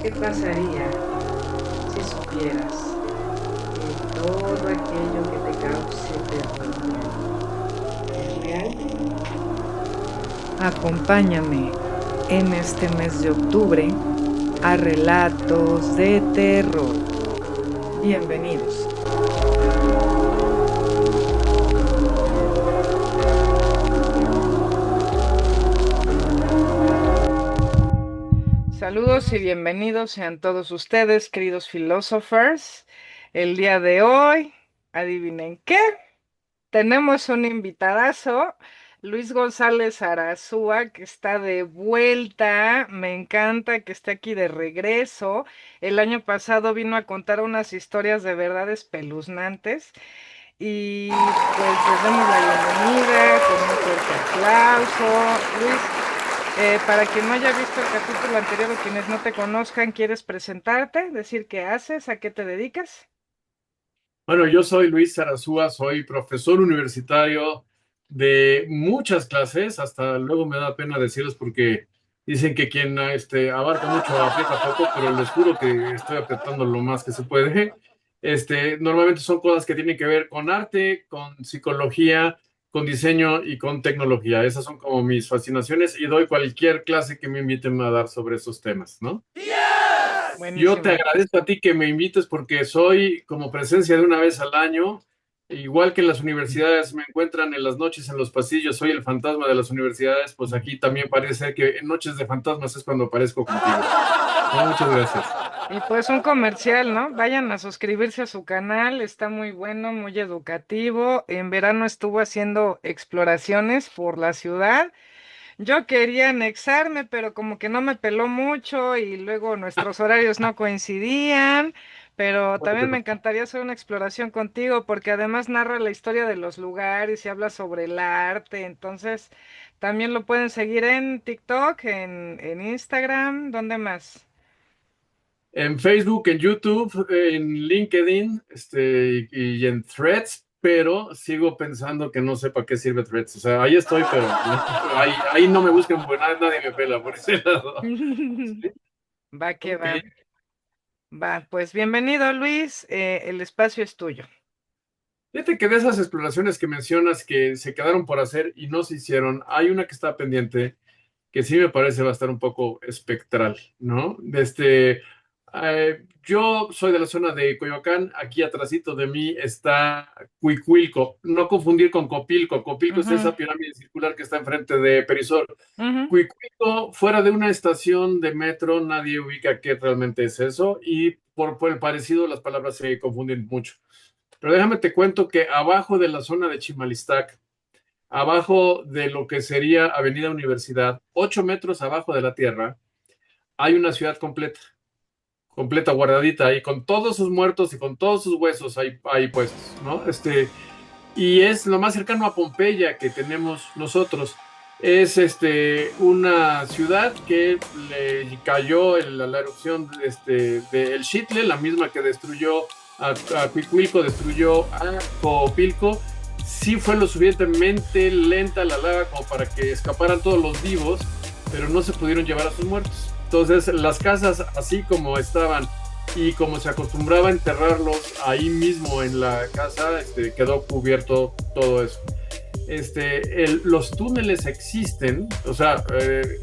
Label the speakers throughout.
Speaker 1: ¿Qué pasaría si supieras que todo aquello que te cause terror es real? Acompáñame en este mes de octubre a Relatos de Terror. Bienvenidos. Saludos y bienvenidos sean todos ustedes, queridos philosophers. El día de hoy, adivinen qué, tenemos un invitadazo, Luis González Arazúa, que está de vuelta. Me encanta que esté aquí de regreso. El año pasado vino a contar unas historias de verdad espeluznantes. Y pues les damos la bienvenida con un fuerte aplauso. Luis, para quien no haya visto el capítulo anterior o quienes no te conozcan, ¿quieres presentarte? Decir qué haces, a qué te dedicas?
Speaker 2: Bueno, yo soy Luis Arazúa, soy profesor universitario de muchas clases, hasta luego me da pena decirles porque dicen que quien abarca mucho aprieta poco, pero les juro que estoy apretando lo más que se puede. Normalmente son cosas que tienen que ver con arte, con psicología, con diseño y con tecnología. Esas son como mis fascinaciones y doy cualquier clase que me inviten a dar sobre esos temas, ¿no? Yo te
Speaker 1: Buenísimo.
Speaker 2: agradezco a ti que me invites porque soy como presencia de una vez al año, igual que en las universidades me encuentran en las noches en los pasillos, soy el fantasma de las universidades, pues aquí también parece ser que en noches de fantasmas es cuando aparezco contigo. No, muchas gracias.
Speaker 1: Y pues un comercial, ¿no? Vayan a suscribirse a su canal, está muy bueno, muy educativo. En verano estuvo haciendo exploraciones por la ciudad. Yo quería anexarme, pero como que no me peló mucho y luego nuestros horarios no coincidían, pero
Speaker 2: No te
Speaker 1: también me
Speaker 2: preocupes.
Speaker 1: encantaría hacer una exploración contigo porque además narra la historia de los lugares y habla sobre el arte, entonces también lo pueden seguir en TikTok, en Instagram, ¿dónde más?
Speaker 2: En Facebook, en YouTube, en LinkedIn, y en Threads, pero sigo pensando que no sé para qué sirve Threads. O sea, ahí estoy, pero ahí no me busquen porque nadie me pela por ese lado.
Speaker 1: Va que
Speaker 2: Ok.
Speaker 1: va, va, pues bienvenido Luis, el espacio es tuyo.
Speaker 2: Fíjate que de esas exploraciones que mencionas que se quedaron por hacer y no se hicieron, hay una que está pendiente que sí me parece va a estar un poco espectral, ¿no? Yo soy de la zona de Coyoacán, aquí atrásito de mí está Cuicuilco, no confundir con Copilco. Copilco es
Speaker 1: Ujú,
Speaker 2: esa pirámide circular que está enfrente de Perisur.
Speaker 1: ujú.
Speaker 2: Cuicuilco, fuera de una estación de metro, nadie ubica qué realmente es eso y por el parecido las palabras se confunden mucho. Pero déjame te cuento que abajo de la zona de Chimalistac, abajo de lo que sería Avenida Universidad, 8 metros abajo de la tierra, hay una ciudad completa, completa guardadita ahí, con todos sus muertos y con todos sus huesos ahí puestos, ¿no? Y es lo más cercano a Pompeya que tenemos nosotros. Es una ciudad que le cayó la erupción de el Xitle, la misma que destruyó a Cuicuilco, destruyó a Copilco. Sí fue lo suficientemente lenta la lava como para que escaparan todos los vivos, pero no se pudieron llevar a sus muertos. Entonces, las casas, así como estaban y como se acostumbraba a enterrarlos ahí mismo en la casa, quedó cubierto todo eso. Los túneles existen, o sea,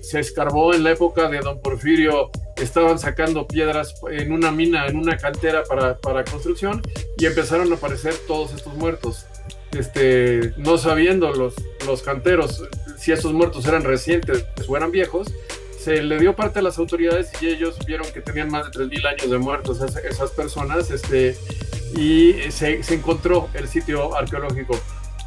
Speaker 2: se escarbó en la época de Don Porfirio, estaban sacando piedras en una mina, en una cantera para construcción y empezaron a aparecer todos estos muertos. No sabiendo los canteros si esos muertos eran recientes o eran viejos, se le dio parte a las autoridades y ellos vieron que tenían más de 3000 años de muertos esas personas, y se encontró el sitio arqueológico.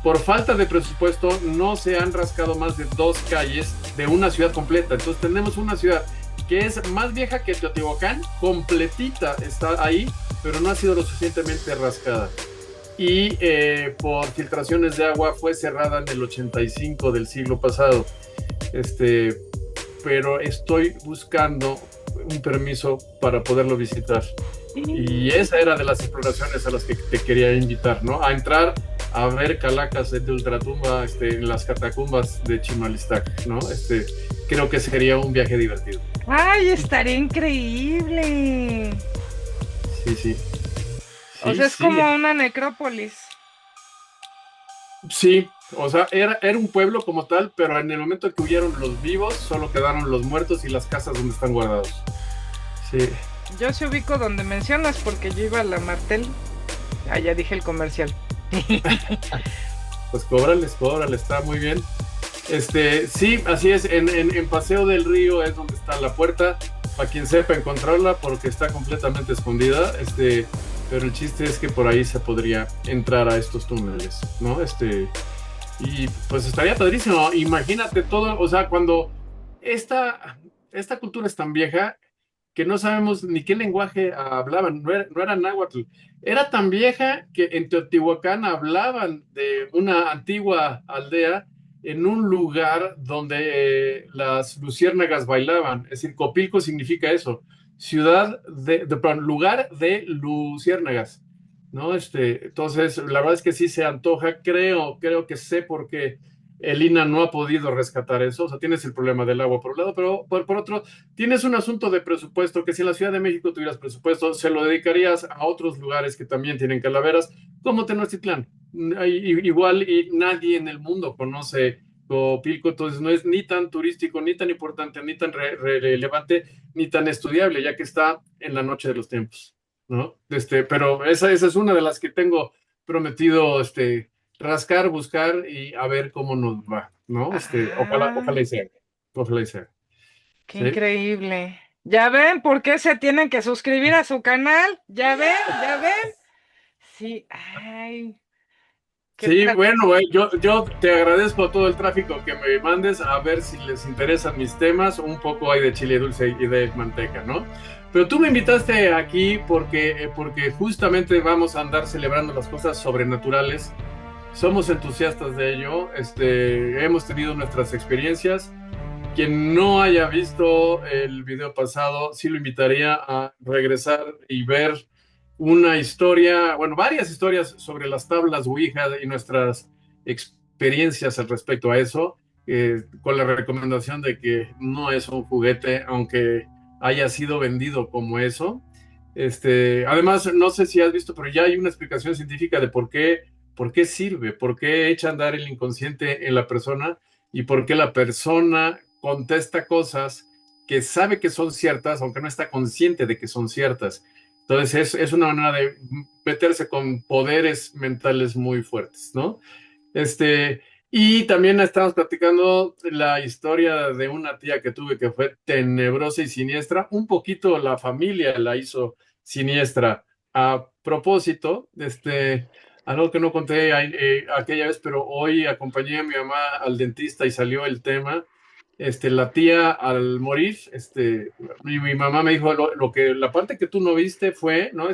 Speaker 2: Por falta de presupuesto no se han rascado más de 2 calles de una ciudad completa. Entonces tenemos una ciudad que es más vieja que Teotihuacán, completita está ahí, pero no ha sido lo suficientemente rascada. Y por filtraciones de agua fue cerrada en el 85 del siglo pasado. Pero estoy buscando un permiso para poderlo visitar. Y esa era de las exploraciones a las que te quería invitar, ¿no? A entrar a ver calacas de ultratumba en las catacumbas de Chimalistac, ¿no? Creo que sería un viaje divertido.
Speaker 1: ¡Ay, estaría increíble!
Speaker 2: Sí, sí.
Speaker 1: O
Speaker 2: Sí,
Speaker 1: sea, es
Speaker 2: sí.
Speaker 1: como una necrópolis.
Speaker 2: Sí, o sea, era un pueblo como tal, pero en el momento que huyeron los vivos, solo quedaron los muertos y las casas donde están guardados. Sí.
Speaker 1: Yo se ubico donde mencionas porque yo iba a la Martel. Ah, ya dije el comercial.
Speaker 2: Pues cóbrales, está muy bien. Sí, así es, en Paseo del Río es donde está la puerta, para quien sepa encontrarla, porque está completamente escondida, pero el chiste es que por ahí se podría entrar a estos túneles, ¿no? Y pues estaría padrísimo, imagínate todo, o sea, cuando esta cultura es tan vieja que no sabemos ni qué lenguaje hablaban, no era náhuatl. Era tan vieja que en Teotihuacán hablaban de una antigua aldea en un lugar donde las luciérnagas bailaban. Es decir, Copilco significa eso, perdón, lugar de luciérnagas, ¿no? Entonces, la verdad es que sí se antoja, creo que sé por qué el INAH no ha podido rescatar eso. O sea, tienes el problema del agua por un lado, pero por otro, tienes un asunto de presupuesto que si en la Ciudad de México tuvieras presupuesto, se lo dedicarías a otros lugares que también tienen calaveras, como Tenochtitlán. Igual y nadie en el mundo conoce Copilco, entonces no es ni tan turístico, ni tan importante, ni tan relevante, ni tan estudiable, ya que está en la noche de los tiempos, ¿no? Pero esa es una de las que tengo prometido, rascar, buscar y a ver cómo nos va, ¿no? Ojalá
Speaker 1: Ah,
Speaker 2: y sea. Ojalá y sea.
Speaker 1: qué
Speaker 2: Sí,
Speaker 1: increíble. ¿Ya ven por qué se tienen que suscribir a su canal? ¿Ya ven? ¿Ya ven? Sí, ay, qué
Speaker 2: sí,
Speaker 1: padre.
Speaker 2: bueno, güey, yo te agradezco todo el tráfico que me mandes a ver si les interesan mis temas. Un poco hay de chile dulce y de manteca, ¿no? Pero tú me invitaste aquí porque justamente vamos a andar celebrando las cosas sobrenaturales. Somos entusiastas de ello. Hemos tenido nuestras experiencias. Quien no haya visto el video pasado, sí lo invitaría a regresar y ver una historia, bueno, varias historias sobre las tablas Ouija y nuestras experiencias al respecto a eso, con la recomendación de que no es un juguete, aunque haya sido vendido como eso. Además, no sé si has visto, pero ya hay una explicación científica de por qué sirve, por qué echa a andar el inconsciente en la persona y por qué la persona contesta cosas que sabe que son ciertas, aunque no está consciente de que son ciertas. Entonces es una manera de meterse con poderes mentales muy fuertes, ¿no? Y también estamos platicando la historia de una tía que tuve que fue tenebrosa y siniestra. Un poquito la familia la hizo siniestra. A propósito, algo que no conté aquella vez, pero hoy acompañé a mi mamá al dentista y salió el tema. La tía al morir, mi mamá me dijo la parte que tú no viste fue, ¿no?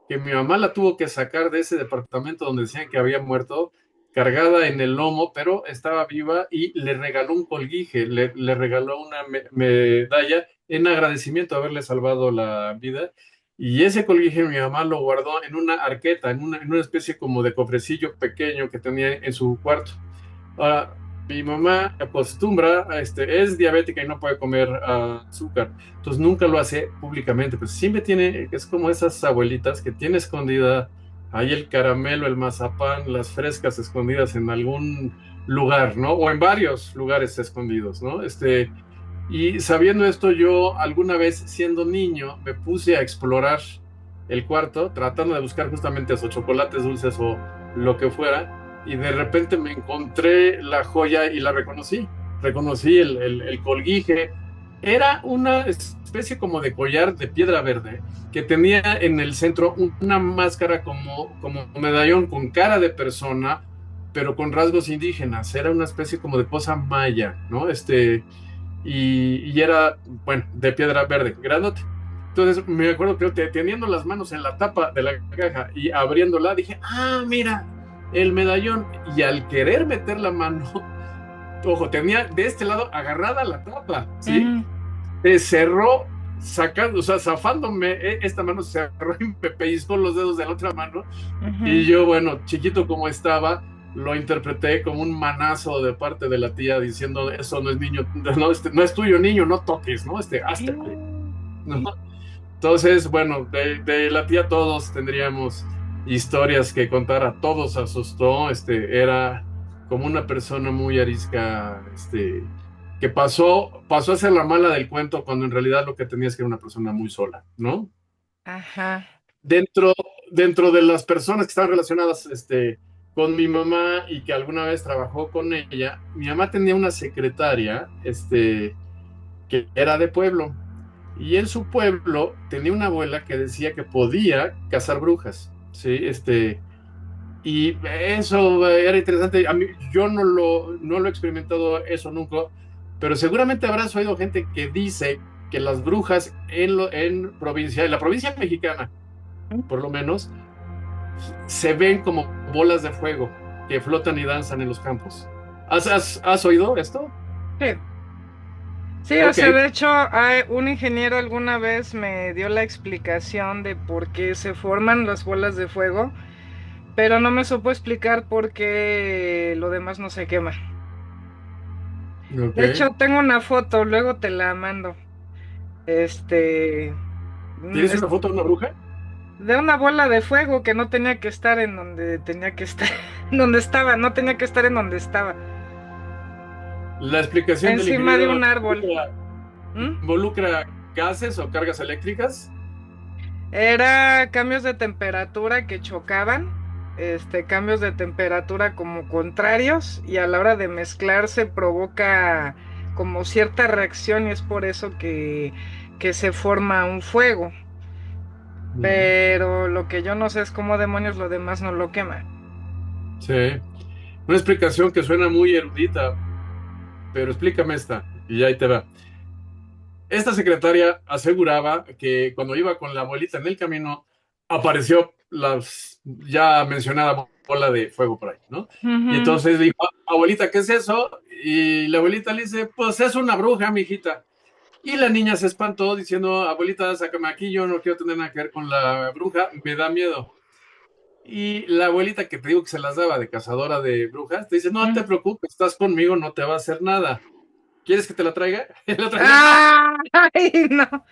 Speaker 2: Que mi mamá la tuvo que sacar de ese departamento donde decían que había muerto cargada en el lomo, pero estaba viva y le regaló un colguije, le regaló una medalla en agradecimiento a haberle salvado la vida. Y ese colguije mi mamá lo guardó en una arqueta, en una especie como de cofrecillo pequeño que tenía en su cuarto. Ahora, mi mamá acostumbra, es diabética y no puede comer azúcar, entonces nunca lo hace públicamente, pues siempre tiene, es como esas abuelitas que tiene escondida ahí el caramelo, el mazapán, las frescas escondidas en algún lugar, ¿no? O en varios lugares escondidos, ¿no? Y sabiendo esto, yo alguna vez siendo niño me puse a explorar el cuarto, tratando de buscar justamente esos chocolates dulces o lo que fuera, y de repente me encontré la joya y la reconocí. Reconocí el colguije. Era una especie como de collar de piedra verde que tenía en el centro una máscara como medallón con cara de persona, pero con rasgos indígenas. Era una especie como de cosa maya, ¿no? Y era, bueno, de piedra verde, grandote. Entonces me acuerdo que teniendo las manos en la tapa de la caja y abriéndola, dije, mira, el medallón. Y al querer meter la mano, ojo, tenía de este lado agarrada la tapa, ¿sí?
Speaker 1: Ujú.
Speaker 2: Se cerró sacando, o sea, zafándome, esta mano se cerró y me pellizcó los dedos de la otra mano. Y
Speaker 1: Ujú.
Speaker 2: yo, bueno, chiquito como estaba, lo interpreté como un manazo de parte de la tía diciendo, eso no es niño, no, no es tuyo, niño, no toques, ¿no? Hazte, ¿no? Entonces, bueno, de la tía todos tendríamos historias que contar, a todos asustó, era como una persona muy arisca, que pasó a ser la mala del cuento cuando en realidad lo que tenía es que era una persona muy sola, ¿no?
Speaker 1: Ajá.
Speaker 2: Dentro, dentro de las personas que están relacionadas, con mi mamá y que alguna vez trabajó con ella, mi mamá tenía una secretaria, que era de pueblo. Y en su pueblo tenía una abuela que decía que podía cazar brujas, ¿sí? Y eso era interesante. A mí, yo no lo he experimentado eso nunca, pero seguramente habrás oído gente que dice que las brujas en provincia, en la provincia mexicana, por lo menos, se ven como bolas de fuego que flotan y danzan en los campos. ¿Has oído esto?
Speaker 1: Sí. Sí, o
Speaker 2: Ok,
Speaker 1: sea, de hecho, un ingeniero alguna vez me dio la explicación de por qué se forman las bolas de fuego, pero no me supo explicar por qué lo demás no se quema.
Speaker 2: ok.
Speaker 1: De hecho, tengo una foto, luego te la mando. Este,
Speaker 2: ¿Tienes
Speaker 1: es
Speaker 2: una foto de una bruja?
Speaker 1: de una bola de fuego que no tenía que estar en donde tenía que estar, donde estaba, no tenía que estar en donde estaba,
Speaker 2: La explicación del
Speaker 1: encima de
Speaker 2: ingeniero
Speaker 1: un árbol. ¿Mm?
Speaker 2: involucra gases o cargas eléctricas.
Speaker 1: Era cambios de temperatura que chocaban, cambios de temperatura como contrarios y a la hora de mezclarse provoca como cierta reacción y es por eso que se forma un fuego.
Speaker 2: Ujú.
Speaker 1: Pero lo que yo no sé es cómo demonios lo demás no lo quema.
Speaker 2: Sí, una explicación que suena muy erudita, pero explícame esta, y ahí te va. Esta secretaria aseguraba que cuando iba con la abuelita en el camino, apareció la ya mencionada bola de fuego por ahí, ¿no? Y
Speaker 1: Ujú,
Speaker 2: entonces dijo, abuelita, ¿qué es eso? Y la abuelita le dice, pues es una bruja, mijita. Y la niña se espantó diciendo, abuelita, sácame aquí, yo no quiero tener nada que ver con la bruja, me da miedo. Y la abuelita que te digo que se las daba de cazadora de brujas, te dice, no te
Speaker 1: ujú.
Speaker 2: preocupes, estás conmigo, no te va a hacer nada. ¿Quieres que te la traiga? Y la otra dice, no,
Speaker 1: ¡Ay, no!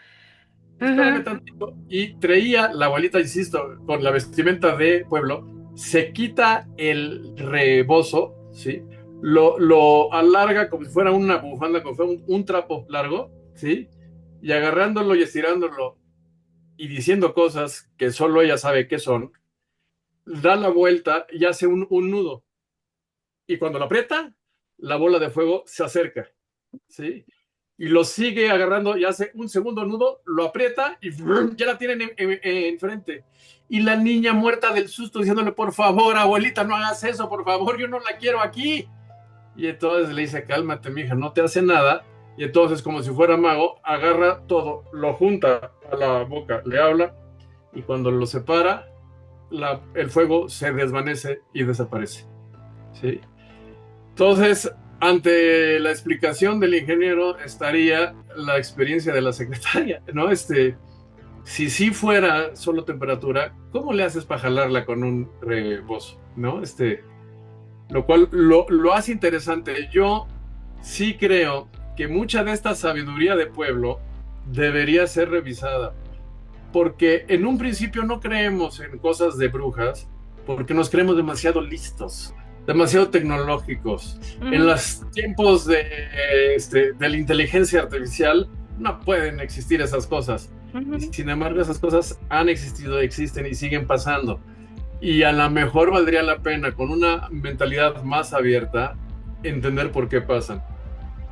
Speaker 2: espérame
Speaker 1: Ajá.
Speaker 2: tantito. Y traía la abuelita, insisto, con la vestimenta de pueblo, se quita el rebozo, ¿sí? Lo alarga como si fuera una bufanda, como si fuera un trapo largo, ¿sí? Y agarrándolo y estirándolo y diciendo cosas que solo ella sabe qué son, da la vuelta y hace un nudo. Y cuando lo aprieta, la bola de fuego se acerca, ¿sí? Y lo sigue agarrando y hace un segundo nudo, lo aprieta y ¡brum! Ya la tienen enfrente. Y la niña muerta del susto diciéndole, por favor, abuelita, no hagas eso, por favor, yo no la quiero aquí. Y entonces le dice, cálmate, mija, no te hace nada. Y entonces, como si fuera mago, agarra todo, lo junta a la boca, le habla, y cuando lo separa, el fuego se desvanece y desaparece, ¿sí? Entonces, ante la explicación del ingeniero estaría la experiencia de la secretaria, ¿no? Si sí fuera solo temperatura, ¿cómo le haces para jalarla con un rebozo, ¿no? Lo cual lo hace interesante. Yo sí creo que mucha de esta sabiduría de pueblo debería ser revisada, porque en un principio no creemos en cosas de brujas, porque nos creemos demasiado listos, demasiado tecnológicos. En
Speaker 1: Ujú,
Speaker 2: los tiempos de la inteligencia artificial no pueden existir esas cosas. Y
Speaker 1: ujú.
Speaker 2: sin embargo, esas cosas han existido, existen y siguen pasando. Y a lo mejor valdría la pena, con una mentalidad más abierta, entender por qué pasan.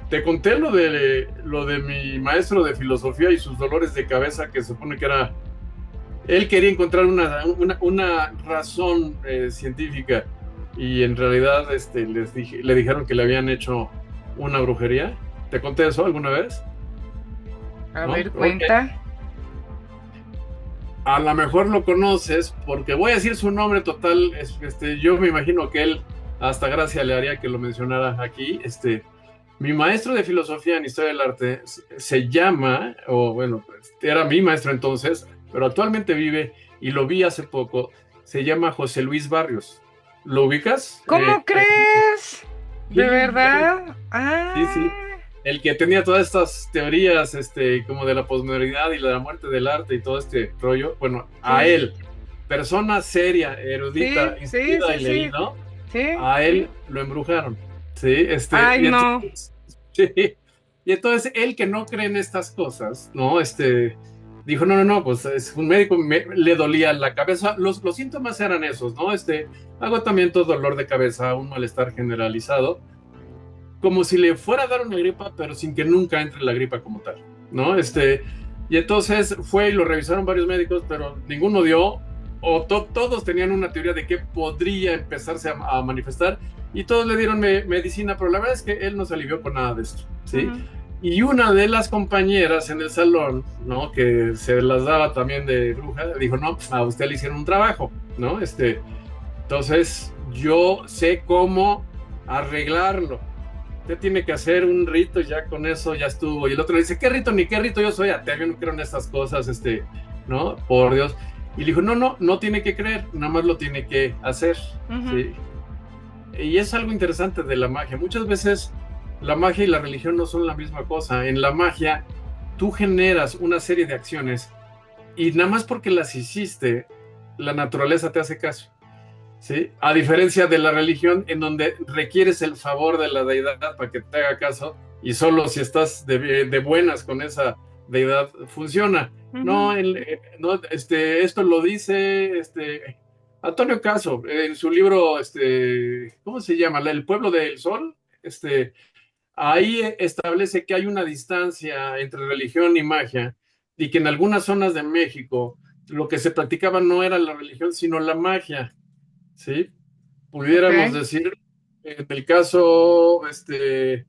Speaker 2: Te conté lo de mi maestro de filosofía y sus dolores de cabeza, que se supone que era él quería encontrar una razón científica, y en realidad le dijeron que le habían hecho una brujería. ¿Te conté eso alguna vez?
Speaker 1: A
Speaker 2: ¿No?
Speaker 1: ver,
Speaker 2: Ok.
Speaker 1: cuenta.
Speaker 2: A lo mejor lo conoces porque voy a decir su nombre total. Yo me imagino que él hasta gracia le haría que lo mencionara aquí. Mi maestro de filosofía en historia del arte se llama, o bueno, pues, era mi maestro entonces, pero actualmente vive y lo vi hace poco, se llama José Luis Barrios. ¿Lo ubicas?
Speaker 1: ¿Cómo crees? ¿De
Speaker 2: Sí,
Speaker 1: verdad?
Speaker 2: sí, sí.
Speaker 1: Ah,
Speaker 2: El que tenía todas estas teorías, como de la posmodernidad y la muerte del arte y todo este rollo, bueno, a
Speaker 1: sí,
Speaker 2: él, persona seria,
Speaker 1: sí,
Speaker 2: erudita,
Speaker 1: sí,
Speaker 2: instruida
Speaker 1: sí,
Speaker 2: y
Speaker 1: sí,
Speaker 2: leído,
Speaker 1: sí.
Speaker 2: a él lo embrujaron, ¿sí?
Speaker 1: Ay,
Speaker 2: Y
Speaker 1: no.
Speaker 2: entonces, sí, y entonces él que no cree en estas cosas, ¿no? Dijo, no, no, no, pues es un médico, le dolía la cabeza, los síntomas eran esos, ¿no? Agotamiento, dolor de cabeza, un malestar generalizado, como si le fuera a dar una gripa, pero sin que nunca entre la gripa como tal, ¿no? Y entonces fue y lo revisaron varios médicos, pero ninguno dio, o todos tenían una teoría de que podría empezarse a manifestar, y todos le dieron medicina, pero la verdad es que él no se alivió con nada de esto, ¿sí?
Speaker 1: Ujú.
Speaker 2: Y una de las compañeras en el salón, ¿no? Que se las daba también de bruja, dijo, no, a usted le hicieron un trabajo, ¿no? Entonces yo sé cómo arreglarlo. Usted tiene que hacer un rito y ya con eso ya estuvo. Y el otro le dice, ¿qué rito? Ni qué rito yo soy ateo, yo no creo en estas cosas, ¿no? Por Dios. Y le dijo, no, no, no tiene que creer, nada más lo tiene que hacer,
Speaker 1: Ujú.
Speaker 2: ¿sí? Y es algo interesante de la magia. Muchas veces la magia y la religión no son la misma cosa. En la magia, tú generas una serie de acciones y nada más porque las hiciste, la naturaleza te hace caso. ¿Sí? A diferencia de la religión, en donde requieres el favor de la deidad para que te haga caso, y solo si estás de buenas con esa deidad funciona.
Speaker 1: Ujú.
Speaker 2: No, no esto lo dice Antonio Caso en su libro, ¿cómo se llama? El pueblo del sol. Ahí establece que hay una distancia entre religión y magia, y que en algunas zonas de México lo que se practicaba no era la religión, sino la magia. ¿Sí? Pudiéramos
Speaker 1: Ok.
Speaker 2: decir, en el caso de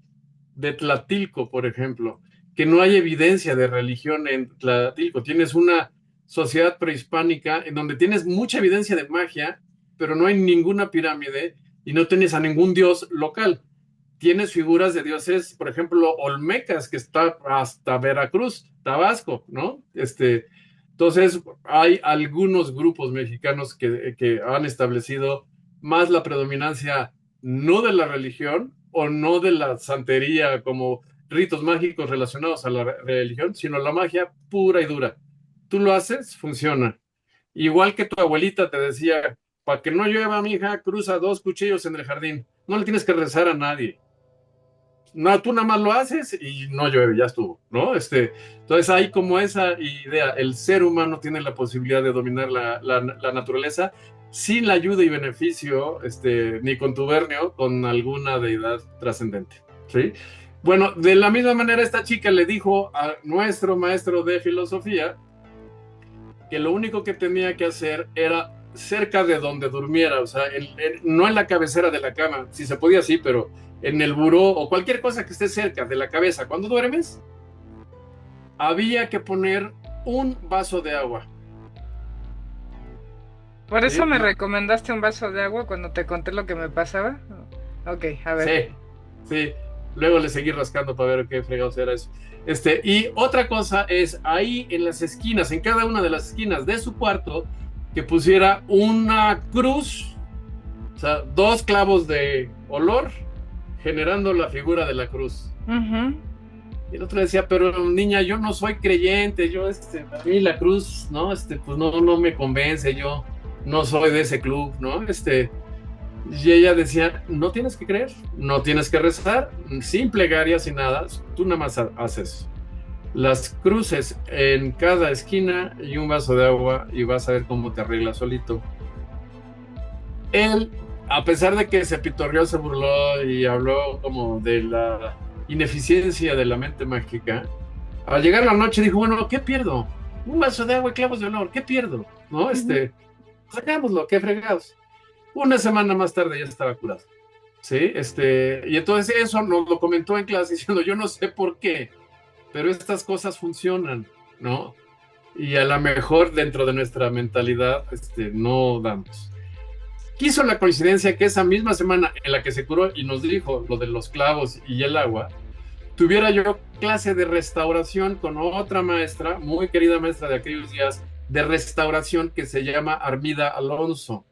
Speaker 2: Tlatilco, por ejemplo, que no hay evidencia de religión en Tlatilco. Tienes una sociedad prehispánica en donde tienes mucha evidencia de magia, pero no hay ninguna pirámide y no tienes a ningún dios local. Tienes figuras de dioses, por ejemplo, olmecas, que está hasta Veracruz, Tabasco, ¿no? Entonces, hay algunos grupos mexicanos que han establecido más la predominancia no de la religión o no de la santería como ritos mágicos relacionados a la religión, sino la magia pura y dura. Tú lo haces, funciona. Igual que tu abuelita te decía, para que no llueva, mija, cruza dos cuchillos en el jardín. No le tienes que rezar a nadie. No, tú nada más lo haces y no llueve, ya estuvo, ¿no? Entonces hay como esa idea, el ser humano tiene la posibilidad de dominar la naturaleza sin la ayuda y beneficio, ni contubernio con alguna deidad trascendente, ¿sí? Bueno, de la misma manera esta chica le dijo a nuestro maestro de filosofía que lo único que tenía que hacer era cerca de donde durmiera, o sea, no en la cabecera de la cama, si se podía sí, pero en el buró o cualquier cosa que esté cerca de la cabeza. Cuando duermes, había que poner un vaso de agua.
Speaker 1: ¿Por eso
Speaker 2: ¿Sí?
Speaker 1: me recomendaste un vaso de agua cuando te conté lo que me pasaba? Ok, a ver.
Speaker 2: Sí, sí. Luego le seguí rascando para ver qué fregados era eso. Y otra cosa es ahí en las esquinas, en cada una de las esquinas de su cuarto, que pusiera una cruz, o sea, dos clavos de olor generando la figura de la cruz.
Speaker 1: Ujú.
Speaker 2: Y el otro decía, pero niña, yo no soy creyente, yo, a mí la cruz, ¿no? Pues no, no me convence, yo no soy de ese club, ¿no? Y ella decía, no tienes que creer, no tienes que rezar, sin plegarias, sin nada, tú nada más haces las cruces en cada esquina y un vaso de agua y vas a ver cómo te arregla solito. Él, a pesar de que se pitorreó, se burló y habló como de la ineficiencia de la mente mágica, al llegar la noche dijo, bueno, ¿qué pierdo? Un vaso de agua y clavos de olor, ¿qué pierdo? ¿No?
Speaker 1: Ujú.
Speaker 2: Sacámoslo, qué fregados. Una semana más tarde ya estaba curado. Sí, y entonces eso nos lo comentó en clase diciendo, yo no sé por qué, pero estas cosas funcionan, ¿no? Y a lo mejor dentro de nuestra mentalidad, no damos. Quiso la coincidencia que esa misma semana en la que se curó y nos dijo lo de los clavos y el agua, tuviera yo clase de restauración con otra maestra, muy querida maestra de aquellos días, de restauración que se llama Armida Alonso.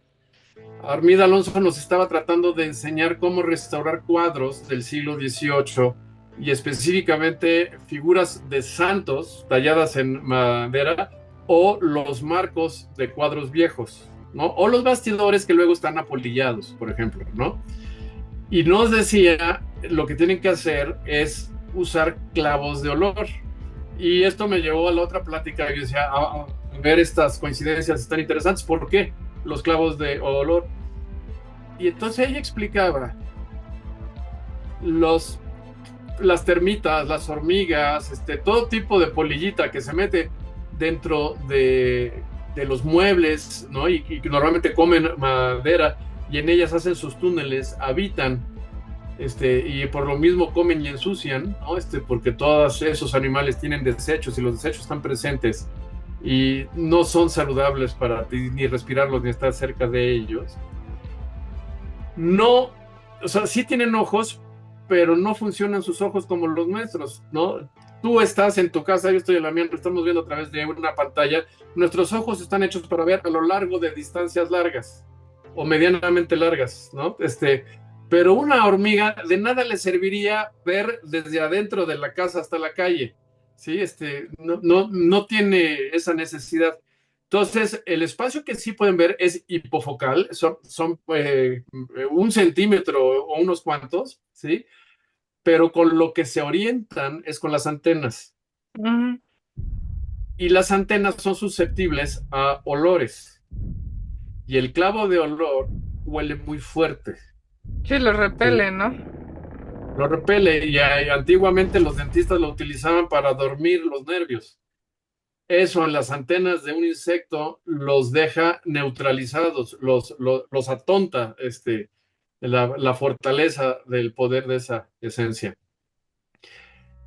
Speaker 2: Armida Alonso nos estaba tratando de enseñar cómo restaurar cuadros del siglo XVIII y específicamente figuras de santos talladas en madera o los marcos de cuadros viejos, ¿no? O los bastidores que luego están apolillados, por ejemplo, ¿no? Y nos decía, lo que tienen que hacer es usar clavos de olor. Y esto me llevó a la otra plática que decía, a ver estas coincidencias tan interesantes, ¿por qué los clavos de olor? Y entonces ella explicaba los, las termitas, las hormigas, todo tipo de polillita que se mete dentro de los muebles, ¿no? Y que normalmente comen madera y en ellas hacen sus túneles, habitan, y por lo mismo comen y ensucian, ¿no? Porque todos esos animales tienen desechos y los desechos están presentes y no son saludables para ti, ni respirarlos ni estar cerca de ellos. No, o sea, sí tienen ojos, pero no funcionan sus ojos como los nuestros, ¿no? Tú estás en tu casa, yo estoy en la mía, lo estamos viendo a través de una pantalla. Nuestros ojos están hechos para ver a lo largo de distancias largas o medianamente largas, ¿no? Pero una hormiga de nada le serviría ver desde adentro de la casa hasta la calle, ¿sí? No tiene esa necesidad. Entonces, el espacio que sí pueden ver es hipofocal, son 1 centímetro o unos cuantos, ¿sí? Pero con lo que se orientan es con las antenas.
Speaker 1: Ujú.
Speaker 2: Y las antenas son susceptibles a olores. Y el clavo de olor huele muy fuerte,
Speaker 1: Sí, lo
Speaker 2: ¿sí?
Speaker 1: repele, ¿no?
Speaker 2: Lo repele y antiguamente los dentistas lo utilizaban para dormir los nervios. Eso en las antenas de un insecto los deja neutralizados, los atonta, la fortaleza del poder de esa esencia.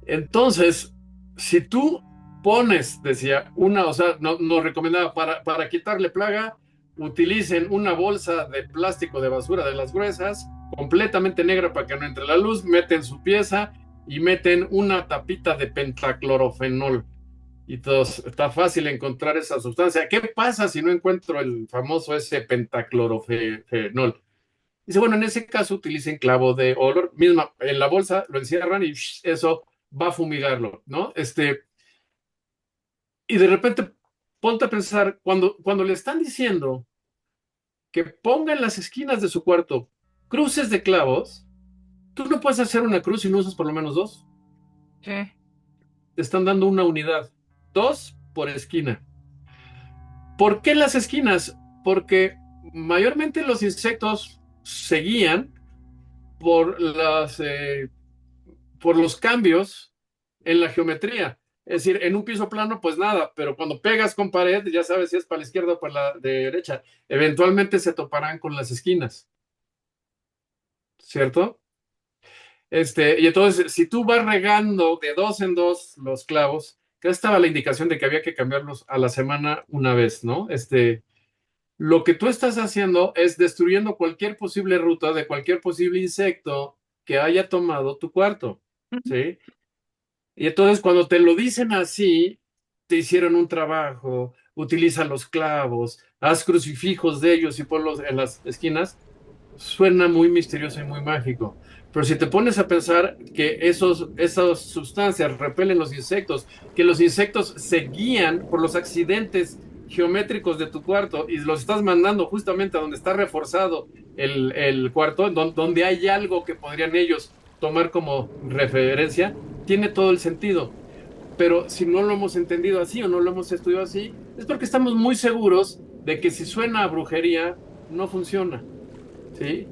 Speaker 2: Entonces, si tú pones, decía, o sea, nos recomendaba para quitarle plaga, utilicen una bolsa de plástico de basura de las gruesas, completamente negra para que no entre la luz, meten su pieza y meten una tapita de pentaclorofenol. Y entonces está fácil encontrar esa sustancia. ¿Qué pasa si no encuentro el famoso ese pentaclorofenol? Dice, bueno, en ese caso utilicen clavo de olor, misma, en la bolsa lo encierran y eso va a fumigarlo, ¿no? Y de repente ponte a pensar, cuando le están diciendo que ponga en las esquinas de su cuarto cruces de clavos, tú no puedes hacer una cruz si no usas por lo menos dos.
Speaker 1: Sí.
Speaker 2: Te están dando una unidad, dos por esquina. ¿Por qué las esquinas? Porque mayormente los insectos se guían por, por los cambios en la geometría. Es decir, en un piso plano, pues nada, pero cuando pegas con pared, ya sabes si es para la izquierda o para la derecha. Eventualmente se toparán con las esquinas, ¿cierto? Y entonces, si tú vas regando de dos en dos los clavos, que estaba la indicación de que había que cambiarlos a la semana una vez, ¿no? Lo que tú estás haciendo es destruyendo cualquier posible ruta de cualquier posible insecto que haya tomado tu cuarto,
Speaker 1: Ujú.
Speaker 2: ¿sí? Y entonces cuando te lo dicen así, te hicieron un trabajo, utiliza los clavos, haz crucifijos de ellos y ponlos en las esquinas, suena muy misterioso y muy mágico. Pero si te pones a pensar que esas sustancias repelen los insectos, que los insectos se guían por los accidentes geométricos de tu cuarto y los estás mandando justamente a donde está reforzado el cuarto, donde hay algo que podrían ellos tomar como referencia, tiene todo el sentido. Pero si no lo hemos entendido así o no lo hemos estudiado así, es porque estamos muy seguros de que si suena a brujería, no funciona, ¿sí?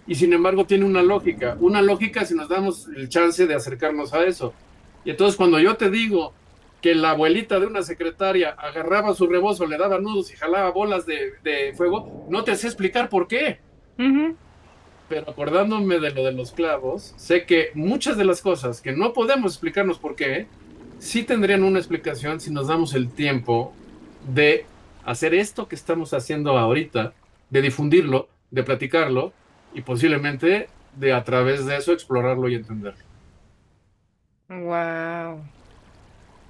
Speaker 2: Y sin embargo tiene una lógica si nos damos el chance de acercarnos a eso. Y entonces cuando yo te digo que la abuelita de una secretaria agarraba su rebozo, le daba nudos y jalaba bolas de fuego, no te sé explicar por qué,
Speaker 1: Ujú.
Speaker 2: pero acordándome de lo de los clavos, sé que muchas de las cosas que no podemos explicarnos por qué, sí tendrían una explicación si nos damos el tiempo de hacer esto que estamos haciendo ahorita, de difundirlo, de platicarlo y posiblemente de a través de eso explorarlo y entenderlo.
Speaker 1: Wow,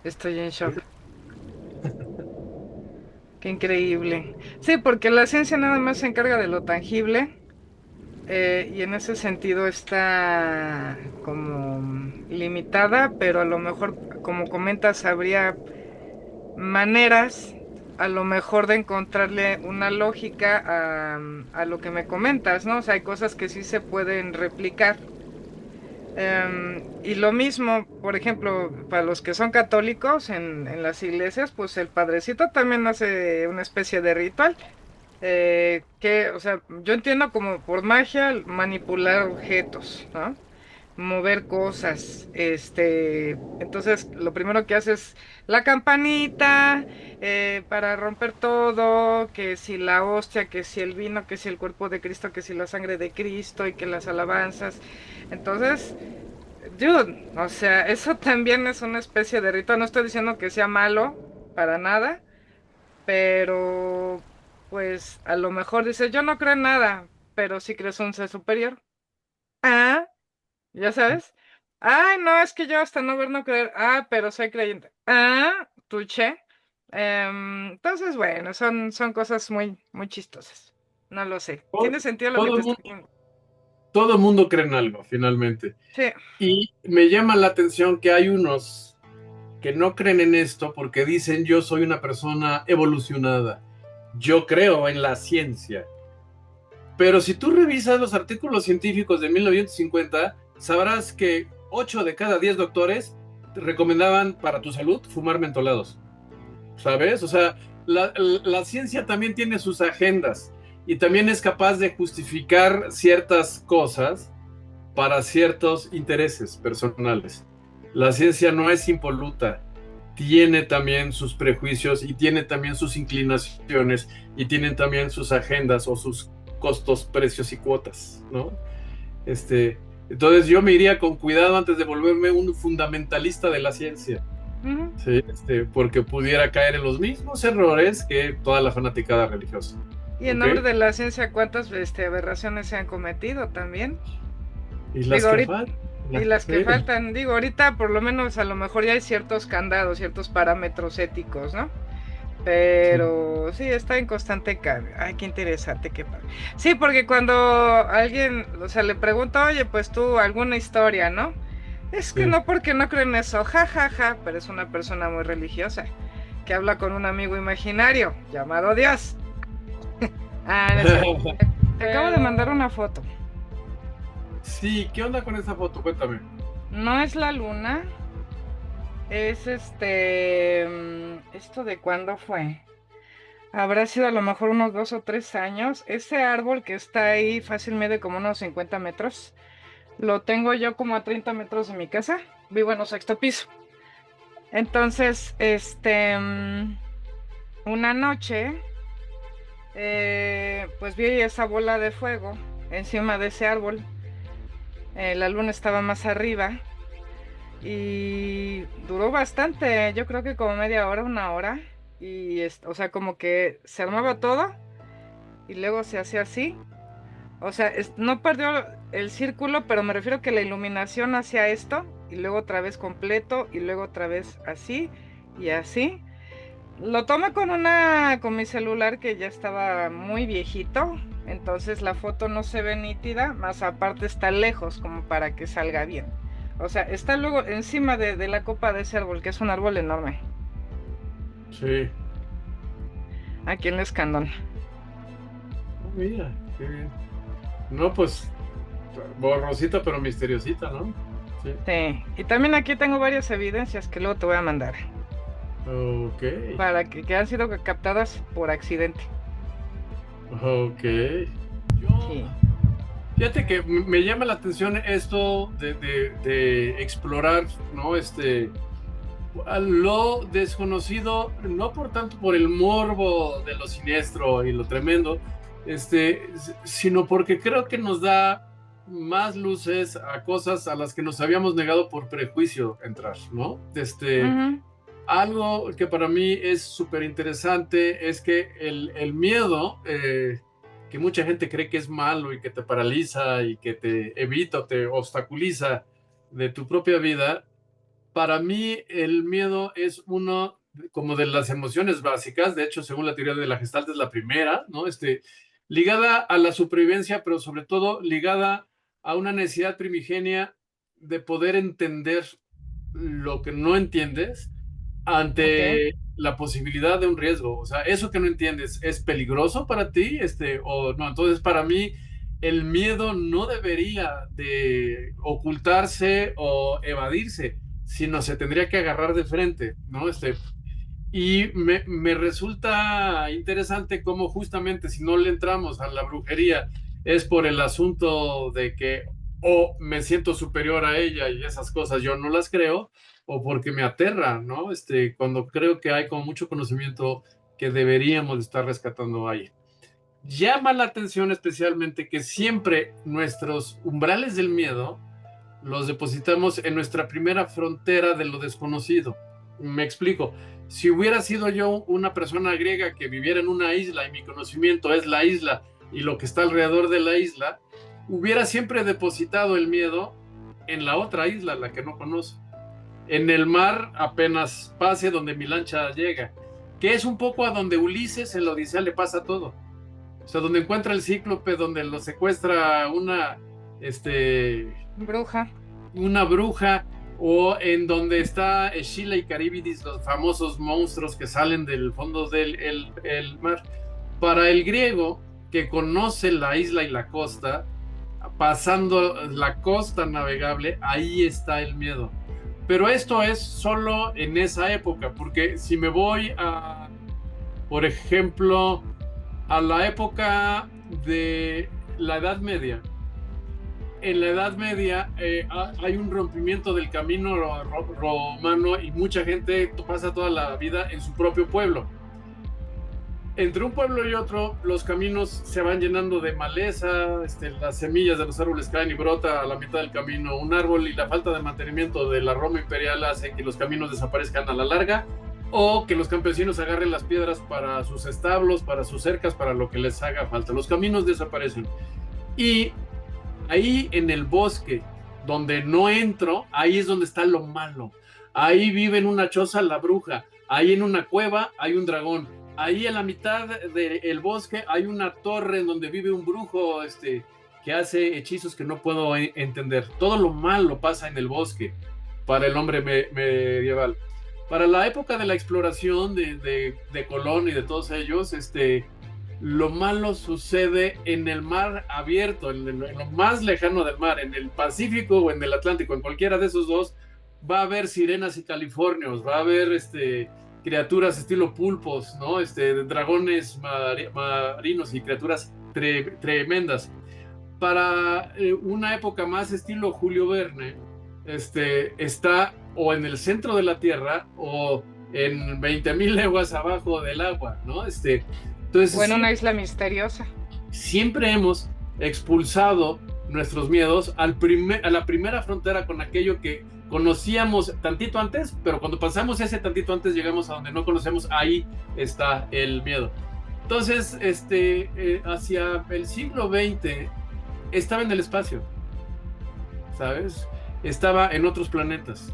Speaker 1: estoy en shock. Qué increíble. Sí, porque la ciencia nada más se encarga de lo tangible, y en ese sentido está como limitada, pero a lo mejor, como comentas, habría maneras a lo mejor de encontrarle una lógica a lo que me comentas, ¿no? O sea, hay cosas que sí se pueden replicar. Y lo mismo, por ejemplo, para los que son católicos en las iglesias, pues el padrecito también hace una especie de ritual, que, o sea, yo entiendo como por magia manipular objetos, ¿no? Mover cosas, entonces lo primero que hace es la campanita, para romper todo, que si la hostia, que si el vino, que si el cuerpo de Cristo, que si la sangre de Cristo y que las alabanzas. Entonces, dude, o sea, eso también es una especie de rito. No estoy diciendo que sea malo, para nada, pero pues a lo mejor dice, yo no creo en nada, pero sí crees un ser superior. Ah, ya sabes. Ay, no, es que yo hasta no ver, no creer. Ah, pero soy creyente. Ah, tuche. Entonces, bueno, son cosas muy, muy chistosas. No lo sé.
Speaker 2: Todo,
Speaker 1: Tiene sentido lo que
Speaker 2: todo
Speaker 1: te
Speaker 2: el
Speaker 1: estoy
Speaker 2: mundo,
Speaker 1: diciendo.
Speaker 2: todo el mundo cree en algo, finalmente.
Speaker 1: Sí.
Speaker 2: Y me llama la atención que hay unos que no creen en esto porque dicen yo soy una persona evolucionada. Yo creo en la ciencia. Pero si tú revisas los artículos científicos de 1950, sabrás que 8 de cada 10 doctores te recomendaban para tu salud fumar mentolados. ¿Sabes? O sea, la ciencia también tiene sus agendas y también es capaz de justificar ciertas cosas para ciertos intereses personales. La ciencia no es impoluta, tiene también sus prejuicios y tiene también sus inclinaciones y tienen también sus agendas o sus costos, precios y cuotas, ¿no? Este, entonces yo me iría con cuidado antes de volverme un fundamentalista de la ciencia.
Speaker 1: Ujú.
Speaker 2: Sí, porque pudiera caer en los mismos errores que toda la fanaticada religiosa.
Speaker 1: Y en
Speaker 2: ¿Ok?
Speaker 1: nombre de la ciencia, ¿cuántas aberraciones se han cometido también?
Speaker 2: Y las
Speaker 1: Digo,
Speaker 2: que
Speaker 1: ahorita,
Speaker 2: faltan.
Speaker 1: y las que faltan, digo, ahorita por lo menos a lo mejor ya hay ciertos candados, ciertos parámetros éticos, ¿no?
Speaker 2: Sí,
Speaker 1: Pero sí, está en constante cambio. Ay, qué interesante, qué padre. Sí, porque cuando alguien, o sea, le pregunto, oye, pues tú, alguna historia, ¿no? Es que
Speaker 2: sí.
Speaker 1: no, porque no creo en eso, ja, ja, ja, pero es una persona muy religiosa, que habla con un amigo imaginario, llamado Dios. Ah, no es cierto. Te acabo de mandar una foto.
Speaker 2: Sí, ¿qué onda con esa foto? Cuéntame.
Speaker 1: No es la luna, es ¿esto de cuándo fue? Habrá sido a lo mejor unos 2 o 3 años. Ese árbol que está ahí fácilmente como unos 50 metros, lo tengo yo como a 30 metros de mi casa. Vivo en un sexto piso. Entonces, una noche, pues vi esa bola de fuego encima de ese árbol. La luna estaba más arriba y duró bastante, yo creo que como media hora, una hora. Y, o sea, como que se armaba todo y luego se hacía así. O sea, no perdió el círculo, pero me refiero que la iluminación hacía esto y luego otra vez completo y luego otra vez así y así. Lo tomé con mi celular que ya estaba muy viejito, entonces la foto no se ve nítida, más aparte está lejos como para que salga bien. O sea, está luego encima de la copa de ese árbol, que es un árbol enorme,
Speaker 2: Sí.
Speaker 1: aquí en el Escandón.
Speaker 2: Oh, mira, qué bien. No, pues, borrosita pero misteriosita, ¿no? Sí.
Speaker 1: Sí, y también aquí tengo varias evidencias que luego te voy a mandar,
Speaker 2: Ok,
Speaker 1: para que han sido captadas por accidente.
Speaker 2: ok. Yo,
Speaker 1: Sí.
Speaker 2: fíjate que me llama la atención esto de explorar, ¿no? A lo desconocido, no por tanto por el morbo de lo siniestro y lo tremendo, sino porque creo que nos da más luces a cosas a las que nos habíamos negado por prejuicio entrar, ¿no?
Speaker 1: Ujú,
Speaker 2: Algo que para mí es súper interesante es que el miedo, que mucha gente cree que es malo y que te paraliza y que te evita o te obstaculiza de tu propia vida, Para mí el miedo es uno como de las emociones básicas, de hecho, según la teoría de la Gestalt es la primera, ¿no? Ligada a la supervivencia, pero sobre todo ligada a una necesidad primigenia de poder entender lo que no entiendes
Speaker 1: Ok.
Speaker 2: ante la posibilidad de un riesgo. O sea, eso que no entiendes es peligroso para ti, o no. Entonces, para mí, el miedo no debería de ocultarse o evadirse, sino se tendría que agarrar de frente, ¿no? Y me resulta interesante cómo justamente si no le entramos a la brujería es por el asunto de que o me siento superior a ella y esas cosas yo no las creo, o porque me aterra, ¿no? Cuando creo que hay como mucho conocimiento que deberíamos estar rescatando ahí. Llama la atención especialmente que siempre nuestros umbrales del miedo los depositamos en nuestra primera frontera de lo desconocido. Me explico. Si hubiera sido yo una persona griega que viviera en una isla y mi conocimiento es la isla y lo que está alrededor de la isla, hubiera siempre depositado el miedo en la otra isla, la que no conozco. En el mar apenas pase donde mi lancha llega, que es un poco a donde Ulises en la Odisea le pasa todo. O sea, donde encuentra el cíclope, donde lo secuestra
Speaker 1: Bruja.
Speaker 2: una bruja, o en donde está Escila y Caribidis, los famosos monstruos que salen del fondo del el mar. Para el griego que conoce la isla y la costa, pasando la costa navegable, ahí está el miedo. Pero esto es solo en esa época, porque si me voy a, por ejemplo, a la época de la Edad Media, en la Edad Media hay un rompimiento del camino romano y mucha gente pasa toda la vida en su propio pueblo. Entre un pueblo y otro, los caminos se van llenando de maleza, las semillas de los árboles caen y brota a la mitad del camino un árbol, y la falta de mantenimiento de la Roma imperial hace que los caminos desaparezcan a la larga, o que los campesinos agarren las piedras para sus establos, para sus cercas, para lo que les haga falta. Los caminos desaparecen. Y ahí en el bosque, donde no entro, ahí es donde está lo malo. Ahí vive en una choza la bruja. Ahí en una cueva hay un dragón. Ahí en la mitad del bosque hay una torre en donde vive un brujo que hace hechizos que no puedo entender. Todo lo malo pasa en el bosque para el hombre medieval. Para la época de la exploración de Colón y de todos ellos, lo malo sucede en el mar abierto, en lo más lejano del mar, en el Pacífico o en el Atlántico, en cualquiera de esos dos, va a haber sirenas y californios, va a haber criaturas estilo pulpos, ¿no? Dragones marinos y criaturas tremendas. Para una época más estilo Julio Verne, está o en el centro de la Tierra o en 20.000 leguas abajo del agua, ¿no?
Speaker 1: O
Speaker 2: Entonces,
Speaker 1: en
Speaker 2: sí,
Speaker 1: una isla misteriosa.
Speaker 2: siempre hemos expulsado nuestros miedos a la primera frontera con aquello que conocíamos tantito antes, pero cuando pasamos ese tantito antes llegamos a donde no conocemos, ahí está el miedo. Entonces, hacia el siglo XX estaba en el espacio, ¿sabes? Estaba en otros planetas.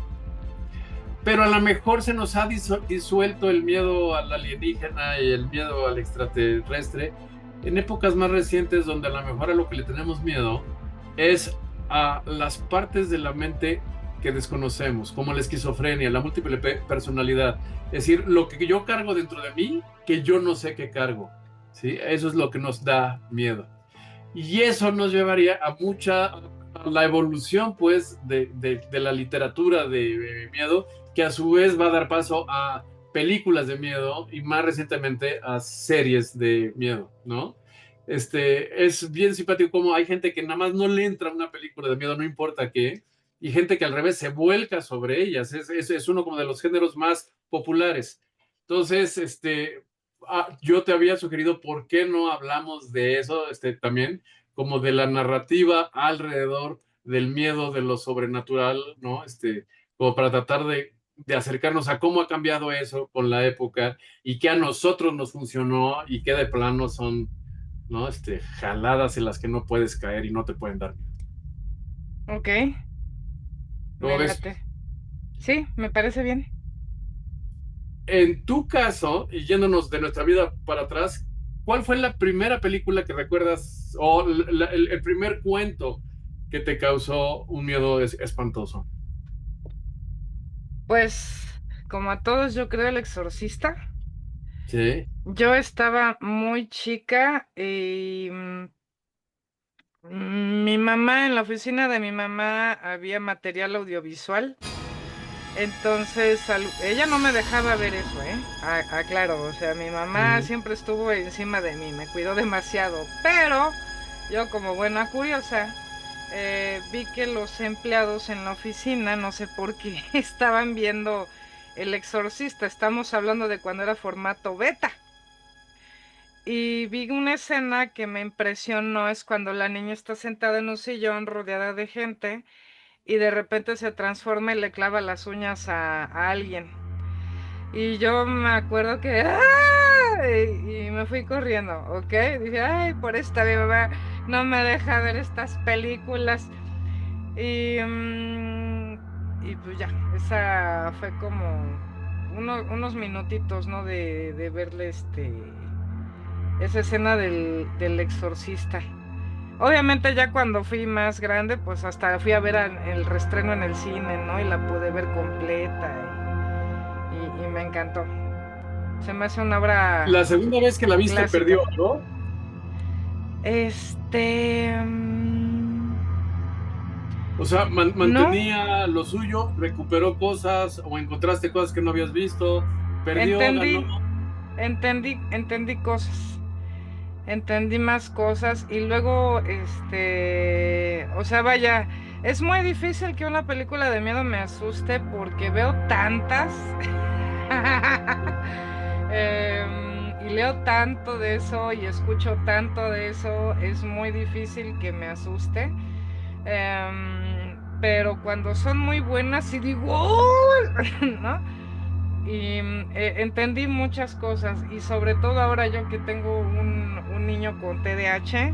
Speaker 2: Pero a lo mejor se nos ha disuelto el miedo al alienígena y el miedo al extraterrestre en épocas más recientes, donde a lo mejor a lo que le tenemos miedo es a las partes de la mente que desconocemos, como la esquizofrenia, la múltiple personalidad. Es decir, lo que yo cargo dentro de mí, que yo no sé qué cargo. ¿Sí? Eso es lo que nos da miedo. Y eso nos llevaría a a la evolución, pues, de la literatura de miedo, que a su vez va a dar paso a películas de miedo y más recientemente a series de miedo, ¿no? Es bien simpático como hay gente que nada más no le entra a una película de miedo, no importa qué, y gente que al revés se vuelca sobre ellas. Es uno como de los géneros más populares. Entonces, yo te había sugerido por qué no hablamos de eso, también, como de la narrativa alrededor del miedo de lo sobrenatural, ¿no? Como para tratar de acercarnos a cómo ha cambiado eso con la época y qué a nosotros nos funcionó y qué de plano son, ¿no? Jaladas en las que no puedes caer y no te pueden dar miedo.
Speaker 1: Ok,
Speaker 2: ¿Cómo
Speaker 1: me
Speaker 2: ves?
Speaker 1: late. Sí, me parece bien.
Speaker 2: En tu caso, y yéndonos de nuestra vida para atrás, ¿cuál fue la primera película que recuerdas o el primer cuento que te causó un miedo espantoso?
Speaker 1: Pues, como a todos, yo creo El Exorcista.
Speaker 2: Sí.
Speaker 1: Yo estaba muy chica y mi mamá, en la oficina de mi mamá había material audiovisual. Entonces, ella no me dejaba ver eso, ¿eh? Aclaro, o sea, mi mamá
Speaker 2: Mm.
Speaker 1: siempre estuvo encima de mí, me cuidó demasiado, pero yo como buena curiosa, vi que los empleados en la oficina, no sé por qué, estaban viendo El Exorcista, estamos hablando de cuando era formato beta. Y vi una escena que me impresionó, es cuando la niña está sentada en un sillón rodeada de gente y de repente se transforma y le clava las uñas a alguien. Y yo me acuerdo que ¡ah! Y me fui corriendo, ¿ok? Dije, ay, por esta mi mamá no me deja ver estas películas. Y, y pues ya, esa fue como unos minutitos, ¿no? De verle esa escena del exorcista. Obviamente ya cuando fui más grande, pues hasta fui a ver el reestreno en el cine, ¿no? Y la pude ver completa y me encantó. Se me hace una obra
Speaker 2: La segunda vez que la viste
Speaker 1: clásica.
Speaker 2: perdió, ¿no?
Speaker 1: Este...
Speaker 2: O sea,
Speaker 1: no,
Speaker 2: mantenía lo suyo, recuperó cosas o encontraste cosas que no habías visto, perdió, ganó.
Speaker 1: entendí, entendí cosas. Entendí más cosas y luego, o sea, vaya, es muy difícil que una película de miedo me asuste porque veo tantas y leo tanto de eso y escucho tanto de eso, es muy difícil que me asuste. Pero cuando son muy buenas, sí digo, "¡Oh!", ¿no? Y entendí muchas cosas y sobre todo ahora yo que tengo un niño con TDAH,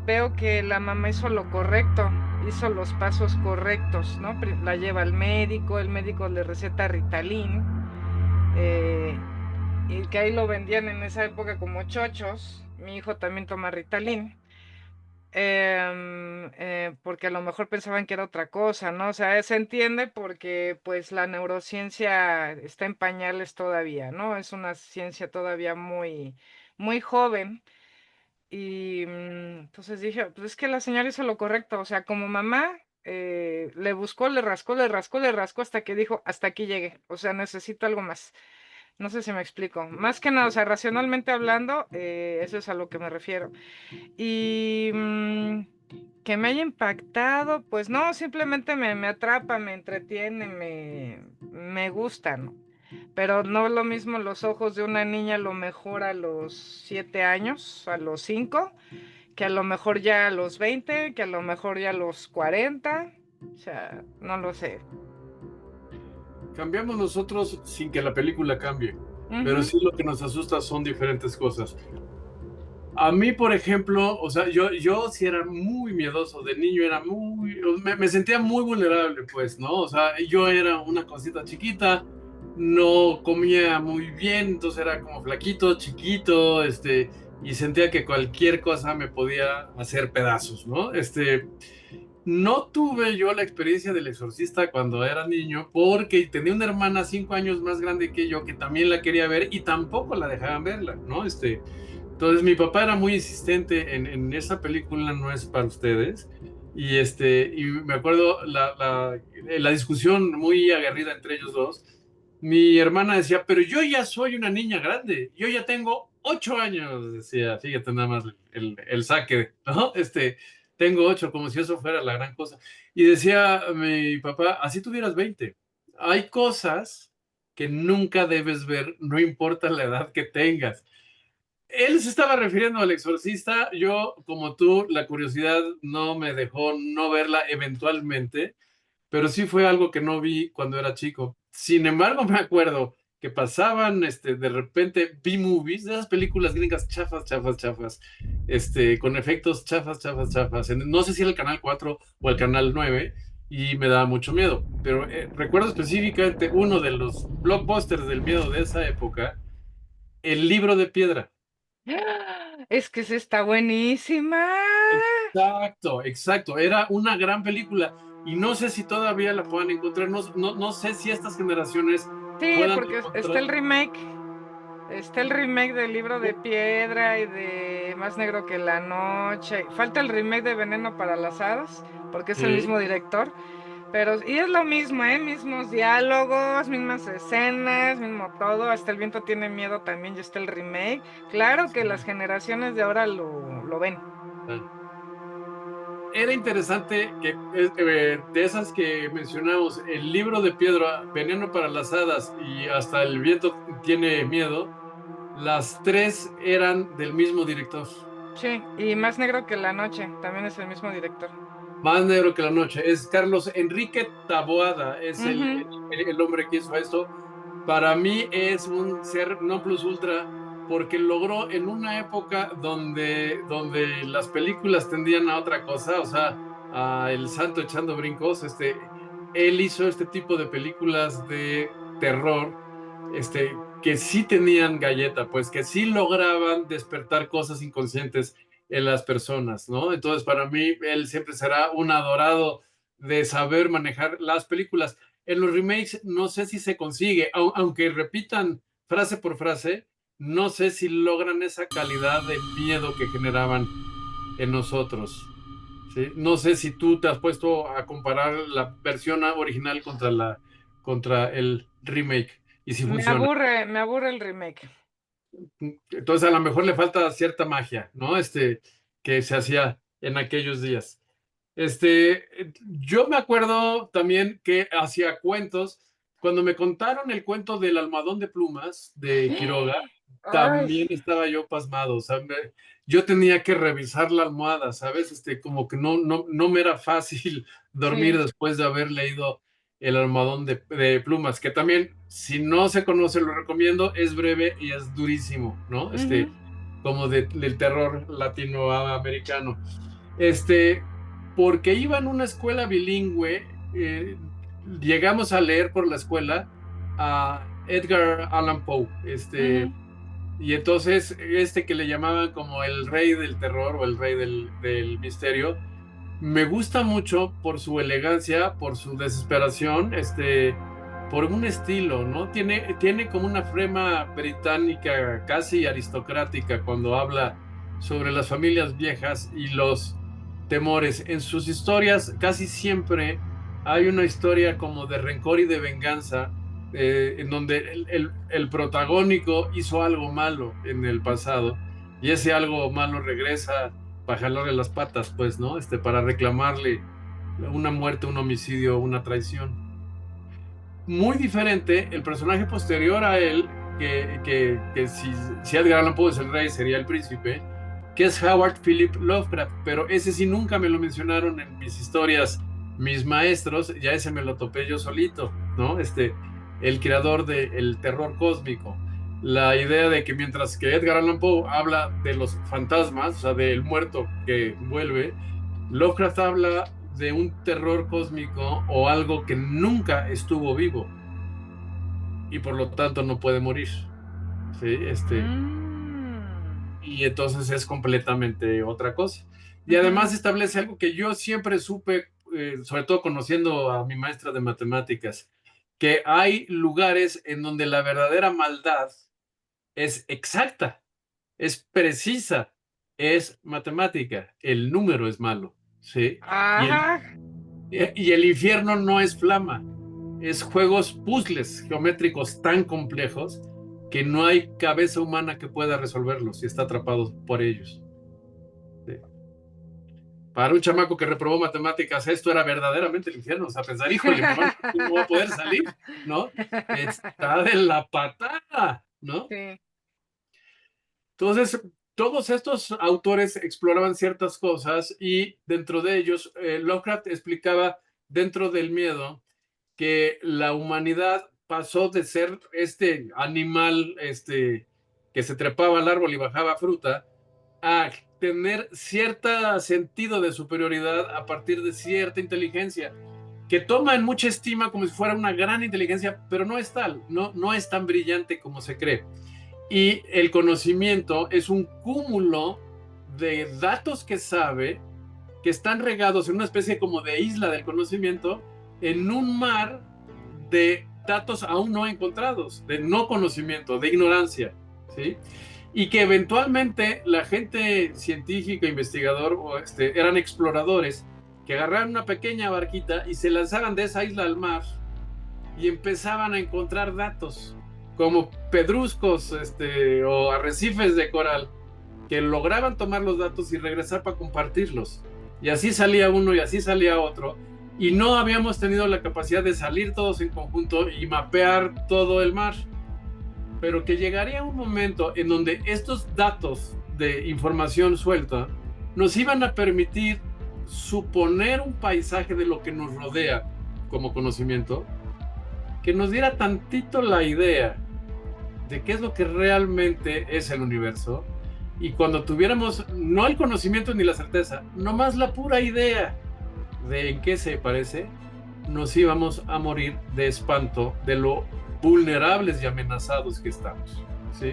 Speaker 1: veo que la mamá hizo lo correcto, hizo los pasos correctos, ¿no? La lleva al médico, el médico le receta Ritalin, eh, y que ahí lo vendían en esa época como chochos. Mi hijo también toma Ritalin. Porque a lo mejor pensaban que era otra cosa, ¿no? O sea, se entiende porque pues la neurociencia está en pañales todavía, ¿no? Es una ciencia todavía muy, muy joven. Y entonces dije, pues es que la señora hizo lo correcto, o sea, como mamá, le buscó, le rascó, le rascó, le rascó hasta que dijo, hasta aquí llegué, o sea, necesito algo más. No sé si me explico. Más que nada, o sea, racionalmente hablando, eso es a lo que me refiero. Y que me haya impactado, pues no, simplemente me atrapa, me entretiene, me gusta, ¿no? Pero no es lo mismo los ojos de una niña a lo mejor a los 7 años, a los 5, que a lo mejor ya a los 20, que a lo mejor ya a los 40. O sea, no lo sé.
Speaker 2: Cambiamos nosotros sin que la película cambie, pero
Speaker 1: Ujú.
Speaker 2: sí lo que nos asusta son diferentes cosas. A mí, por ejemplo, o sea, yo sí era muy miedoso, de niño era me sentía muy vulnerable, pues, ¿no? O sea, yo era una cosita chiquita, no comía muy bien, entonces era como flaquito, chiquito, y sentía que cualquier cosa me podía hacer pedazos, ¿no? No tuve yo la experiencia del exorcista cuando era niño porque tenía una hermana 5 años más grande que yo que también la quería ver y tampoco la dejaban verla, ¿no? Entonces mi papá era muy insistente en esa película no es para ustedes y me acuerdo la discusión muy aguerrida entre ellos dos. Mi hermana decía, pero yo ya soy una niña grande, yo ya tengo 8 años, decía, fíjate nada más el saque, ¿no? Tengo 8, como si eso fuera la gran cosa. Y decía mi papá, así tuvieras 20. Hay cosas que nunca debes ver, no importa la edad que tengas. Él se estaba refiriendo al exorcista. Yo, como tú, la curiosidad no me dejó no verla eventualmente, pero sí fue algo que no vi cuando era chico. Sin embargo, me acuerdo que pasaban de repente B-movies, de esas películas gringas chafas, chafas, chafas, con efectos chafas, chafas, chafas. No sé si era el canal 4 o el canal 9, y me daba mucho miedo. Pero recuerdo específicamente uno de los blockbusters del miedo de esa época, El libro de piedra.
Speaker 1: Es que esa está buenísima.
Speaker 2: Exacto, exacto. Era una gran película y no sé si todavía la puedan encontrar. No, no sé si estas generaciones
Speaker 1: Sí,
Speaker 2: puedan
Speaker 1: porque está
Speaker 2: encontrar.
Speaker 1: el remake. Está el remake del Libro de Piedra y de Más Negro que la Noche. Falta el remake de Veneno para las Hadas, porque es el
Speaker 2: Sí,
Speaker 1: mismo director. Pero, y es lo mismo, ¿eh? Mismos diálogos, mismas escenas, mismo todo. Hasta el viento tiene miedo también, ya está el remake. Claro que las
Speaker 2: sí.
Speaker 1: generaciones de ahora lo ven.
Speaker 2: Era interesante que de esas que mencionamos, el libro de piedra, Veneno para las Hadas y hasta El viento tiene miedo, las tres eran del mismo director.
Speaker 1: Sí, y Más Negro que la Noche, también es el mismo director.
Speaker 2: Más negro que la noche. Es Carlos Enrique Taboada, es
Speaker 1: Ujú.
Speaker 2: el hombre que hizo esto. Para mí es un ser non plus ultra porque logró en una época donde las películas tendían a otra cosa, o sea, a El Santo echando brincos, él hizo este tipo de películas de terror, que sí tenían galleta, pues que sí lograban despertar cosas inconscientes en las personas, ¿no? Entonces, para mí, él siempre será un adorado de saber manejar las películas. En los remakes no sé si se consigue, aunque repitan frase por frase, no sé si logran esa calidad de miedo que generaban en nosotros. ¿Sí? No sé si tú te has puesto a comparar la versión original contra el remake y si funciona.
Speaker 1: Me aburre el remake.
Speaker 2: Entonces a lo mejor le falta cierta magia, ¿no? Que se hacía en aquellos días. Yo me acuerdo también que hacía cuentos. Cuando me contaron el cuento del almohadón de plumas de Quiroga,
Speaker 1: Ay,
Speaker 2: también estaba yo pasmado. O sea, yo tenía que revisar la almohada, ¿sabes? Como que no me era fácil dormir
Speaker 1: sí.
Speaker 2: después de haber leído el almohadón de plumas, que también, si no se conoce, lo recomiendo. Es breve y es durísimo, ¿no?
Speaker 1: Ujú,
Speaker 2: Como del terror latinoamericano. Este, Porque iba en una escuela bilingüe, llegamos a leer por la escuela a Edgar Allan Poe,
Speaker 1: ujú.
Speaker 2: y entonces que le llamaban como el rey del terror o el rey del misterio, me gusta mucho por su elegancia, por su desesperación, por un estilo, ¿no? Tiene como una flema británica, casi aristocrática, cuando habla sobre las familias viejas y los temores. En sus historias casi siempre hay una historia como de rencor y de venganza, en donde el protagónico hizo algo malo en el pasado y ese algo malo regresa para jalarle las patas, pues, ¿no? Para reclamarle una muerte, un homicidio, una traición. Muy diferente el personaje posterior a él, que si Edgar Allan Poe es el rey, sería el príncipe, que es Howard Philip Lovecraft, pero ese sí nunca me lo mencionaron en mis historias, mis maestros, ya ese me lo topé yo solito, ¿no? El creador del terror cósmico. La idea de que mientras que Edgar Allan Poe habla de los fantasmas, o sea, del muerto que vuelve, Lovecraft habla de un terror cósmico o algo que nunca estuvo vivo y por lo tanto no puede morir. ¿Sí?
Speaker 1: Mm,
Speaker 2: Y entonces es completamente otra cosa. Y
Speaker 1: ujú.
Speaker 2: además establece algo que yo siempre supe, sobre todo conociendo a mi maestra de matemáticas, que hay lugares en donde la verdadera maldad es exacta, es precisa, es matemática, el número es malo, ¿sí? Y
Speaker 1: Ajá,
Speaker 2: y el infierno no es flama, es juegos puzzles geométricos tan complejos que no hay cabeza humana que pueda resolverlos y está atrapado por ellos. ¿Sí? Para un chamaco que reprobó matemáticas, esto era verdaderamente el infierno. O sea, pensar, híjole, no va a poder salir, ¿no? Está de la patada, ¿no?
Speaker 1: sí.
Speaker 2: Entonces, todos estos autores exploraban ciertas cosas y dentro de ellos, Lovecraft explicaba dentro del miedo que la humanidad pasó de ser este animal, que se trepaba al árbol y bajaba fruta, a tener cierto sentido de superioridad a partir de cierta inteligencia. que toma en mucha estima como si fuera una gran inteligencia, pero no es tal, no es tan brillante como se cree. Y el conocimiento es un cúmulo de datos que sabe, que están regados en una especie como de isla del conocimiento, en un mar de datos aún no encontrados, de no conocimiento, de ignorancia, ¿sí? Y que eventualmente la gente científica, investigador, eran exploradores que agarraban una pequeña barquita y se lanzaban de esa isla al mar y empezaban a encontrar datos como pedruscos o arrecifes de coral que lograban tomar los datos y regresar para compartirlos. Y así salía uno y así salía otro. Y no habíamos tenido la capacidad de salir todos en conjunto y mapear todo el mar. Pero que llegaría un momento en donde estos datos de información suelta nos iban a permitir suponer un paisaje de lo que nos rodea como conocimiento, que nos diera tantito la idea de qué es lo que realmente es el universo. Y cuando tuviéramos no el conocimiento ni la certeza, nomás la pura idea de en qué se parece, nos íbamos a morir de espanto de lo vulnerables y amenazados que estamos. ¿Sí?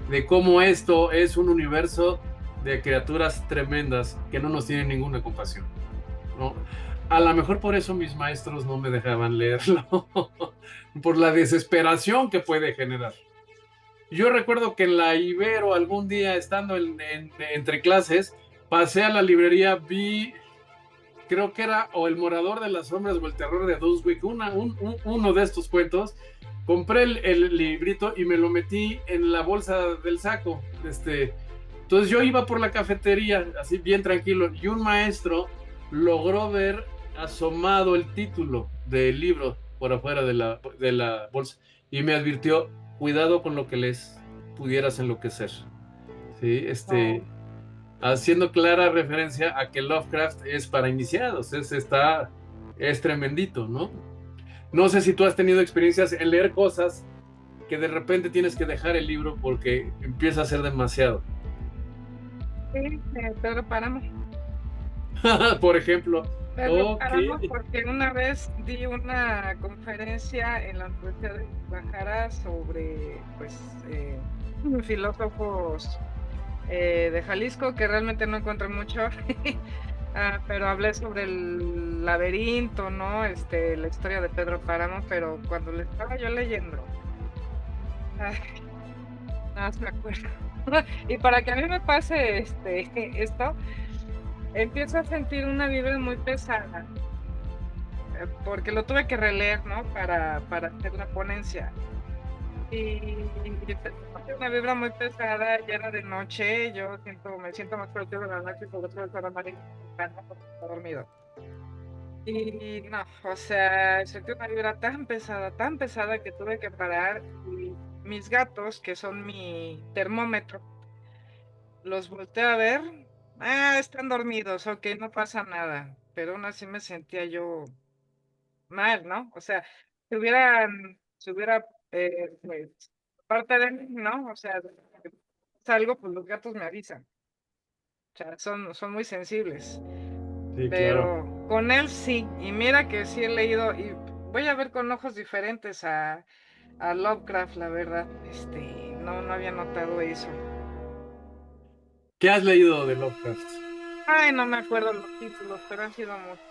Speaker 2: De cómo esto es un universo de criaturas tremendas que no nos tienen ninguna compasión, ¿no? A lo mejor por eso mis maestros no me dejaban leerlo, por la desesperación que puede generar. Yo recuerdo que en la Ibero, algún día estando entre clases, pasé a la librería, vi, creo que era o El Morador de las Sombras o El Terror de Duswick, uno de estos cuentos. Compré el librito y me lo metí en la bolsa del saco. Entonces yo iba por la cafetería, así bien tranquilo, y un maestro logró ver asomado el título del libro por afuera de la bolsa y me advirtió, cuidado con lo que lees, pudieras enloquecer. ¿Sí?
Speaker 1: Oh.
Speaker 2: Haciendo clara referencia a que Lovecraft es para iniciados, es tremendito, ¿no? No sé si tú has tenido experiencias en leer cosas que de repente tienes que dejar el libro porque empieza a ser demasiado.
Speaker 1: Sí, Pedro Páramo.
Speaker 2: Por ejemplo,
Speaker 1: Pedro
Speaker 2: ok,
Speaker 1: Páramo, porque una vez di una conferencia en la Universidad de Guadalajara sobre, pues, filósofos de Jalisco, que realmente no encontré mucho, pero hablé sobre el laberinto, ¿no? La historia de Pedro Páramo, pero cuando le estaba yo leyendo, ay, nada más me acuerdo. Y para que a mí me pase esto, empiezo a sentir una vibra muy pesada, porque lo tuve que releer, ¿no? Para hacer la ponencia. Y una vibra muy pesada, ya era de noche, me siento más productivo de la noche, sobre todo para María, porque está dormido. Y no, o sea, sentí una vibra tan pesada que tuve que parar y mis gatos, que son mi termómetro, los volteé a ver. Ah, están dormidos, ok, no pasa nada. Pero aún así me sentía yo mal, ¿no? O sea, si hubiera, pues, parte de mí, ¿no? O sea, salgo, pues los gatos me avisan. O sea, son muy sensibles.
Speaker 2: sí, claro.
Speaker 1: Pero con él sí. Y mira que sí he leído, y voy a ver con ojos diferentes a Lovecraft, la verdad. No había notado eso.
Speaker 2: ¿Qué has leído de Lovecraft?
Speaker 1: Ay, no me acuerdo los títulos, pero han sido muchos.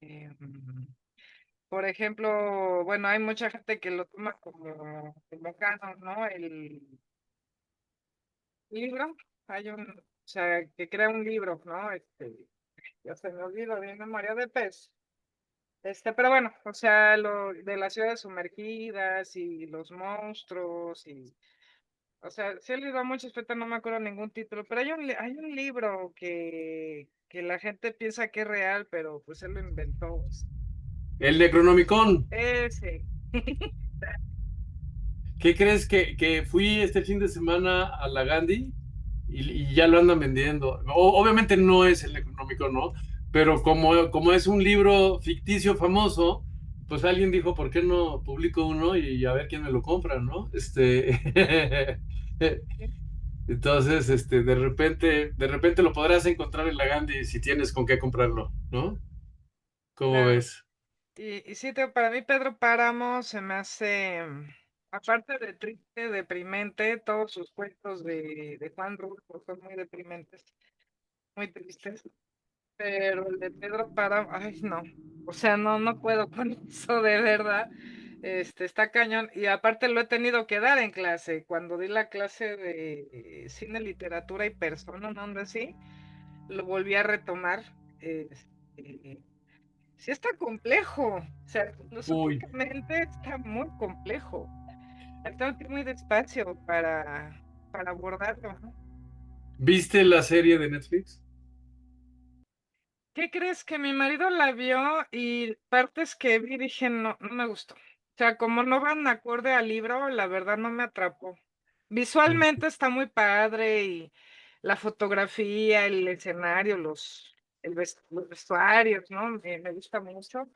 Speaker 1: Em, por ejemplo, bueno, hay mucha gente que lo toma como canon, ¿no? El libro, o sea, que crea un libro, ¿no? Ya se me olvidó de memoria de pez. Pero bueno, o sea, lo de las ciudades sumergidas y los monstruos o sea, sí he leído muchos, pero no me acuerdo ningún título, pero hay un libro que la gente piensa que es real, pero pues él lo inventó.
Speaker 2: El Necronomicon.
Speaker 1: Ese.
Speaker 2: ¿Qué crees que fui este fin de semana a la Gandhi y ya lo andan vendiendo? Obviamente no es el Necronomicon, ¿no? Pero como es un libro ficticio famoso, pues alguien dijo, ¿por qué no publico uno y a ver quién me lo compra, ¿no? Entonces, de repente lo podrás encontrar en la Gandhi si tienes con qué comprarlo. ¿no? ¿Cómo
Speaker 1: Claro.
Speaker 2: ves?
Speaker 1: Y sí, para mí Pedro Páramo se me hace, aparte de triste, deprimente, todos sus cuentos de Juan Rulfo son muy deprimentes, muy tristes, pero el de Pedro Páramo, ay no, o sea, no puedo con eso de verdad, está cañón, y aparte lo he tenido que dar en clase, cuando di la clase de cine, literatura y persona, ¿no? Onda así, lo volví a retomar, este, sí está complejo, o sea,
Speaker 2: Uy,
Speaker 1: filosóficamente está muy complejo. Tengo que ir muy despacio para abordarlo, ¿no?
Speaker 2: ¿viste la serie de Netflix?
Speaker 1: ¿Qué crees? Que mi marido la vio y partes que vi dije, no, no me gustó. O sea, como no van acorde al libro, la verdad no me atrapó. Visualmente está muy padre y la fotografía, el escenario, los vestuarios, ¿no? Me gusta mucho.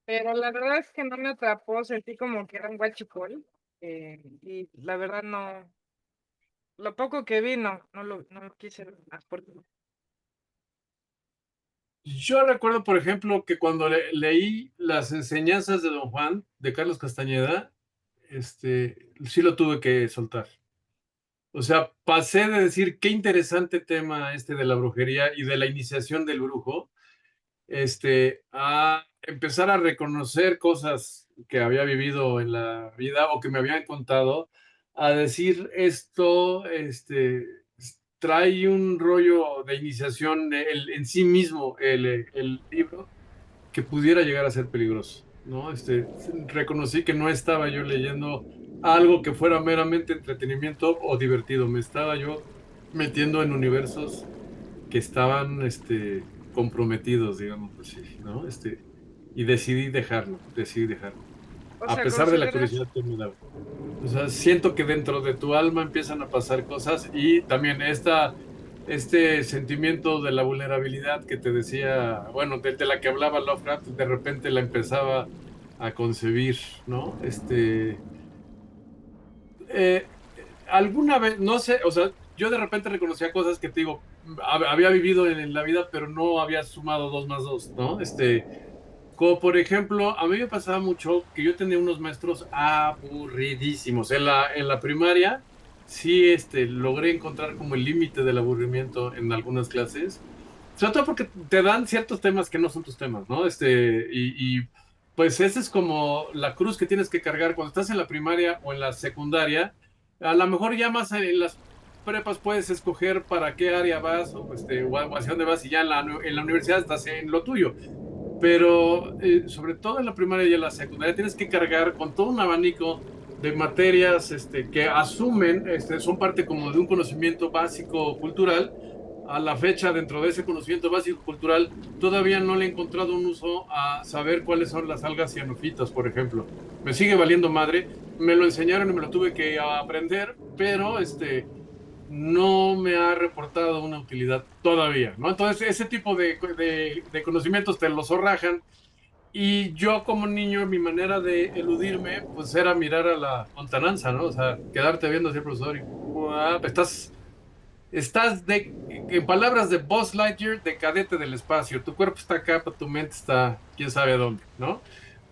Speaker 1: Pero la verdad es que no me atrapó, sentí como que era un guachicol. Y la verdad no, lo poco que vi no lo quise ver más porque
Speaker 2: Yo recuerdo, por ejemplo, que cuando leí las enseñanzas de Don Juan, de Carlos Castañeda, sí lo tuve que soltar. O sea, pasé de decir qué interesante tema este de la brujería y de la iniciación del brujo, a empezar a reconocer cosas que había vivido en la vida o que me habían contado, a decir esto, trae un rollo de iniciación en sí mismo el libro que pudiera llegar a ser peligroso, ¿no? Reconocí que no estaba yo leyendo algo que fuera meramente entretenimiento o divertido, me estaba yo metiendo en universos que estaban, comprometidos, digamos así, ¿no? Y decidí dejarlo,
Speaker 1: o
Speaker 2: a
Speaker 1: sea,
Speaker 2: pesar de la
Speaker 1: consideras,
Speaker 2: curiosidad que me daba. O sea, siento que dentro de tu alma empiezan a pasar cosas y también este sentimiento de la vulnerabilidad que te decía, bueno, de la que hablaba Lovecraft, de repente la empezaba a concebir, ¿no? Eh, alguna vez, no sé, o sea, yo de repente reconocía cosas que te digo, había vivido en la vida, pero no había sumado dos más dos, ¿no? Como por ejemplo, a mí me pasaba mucho que yo tenía unos maestros aburridísimos. En la primaria, sí, logré encontrar como el límite del aburrimiento en algunas clases. Sobre todo porque te dan ciertos temas que no son tus temas, ¿no? Pues esa es como la cruz que tienes que cargar cuando estás en la primaria o en la secundaria. A lo mejor ya más en las prepas puedes escoger para qué área vas o hacia dónde vas y ya en la universidad estás en lo tuyo, pero sobre todo en la primaria y en la secundaria tienes que cargar con todo un abanico de materias que asumen, son parte como de un conocimiento básico cultural. A la fecha, dentro de ese conocimiento básico cultural, todavía no le he encontrado un uso a saber cuáles son las algas cianófitas, por ejemplo. Me sigue valiendo madre, me lo enseñaron y me lo tuve que aprender, pero no me ha reportado una utilidad todavía, ¿no? Entonces, ese tipo de conocimientos te los zorrajan y yo como niño, mi manera de eludirme, pues era mirar a la lontananza, ¿no? O sea, quedarte viendo así al profesor y "Guau, estás en palabras de Buzz Lightyear, de cadete del espacio. Tu cuerpo está acá, pero tu mente está quién sabe dónde, ¿no?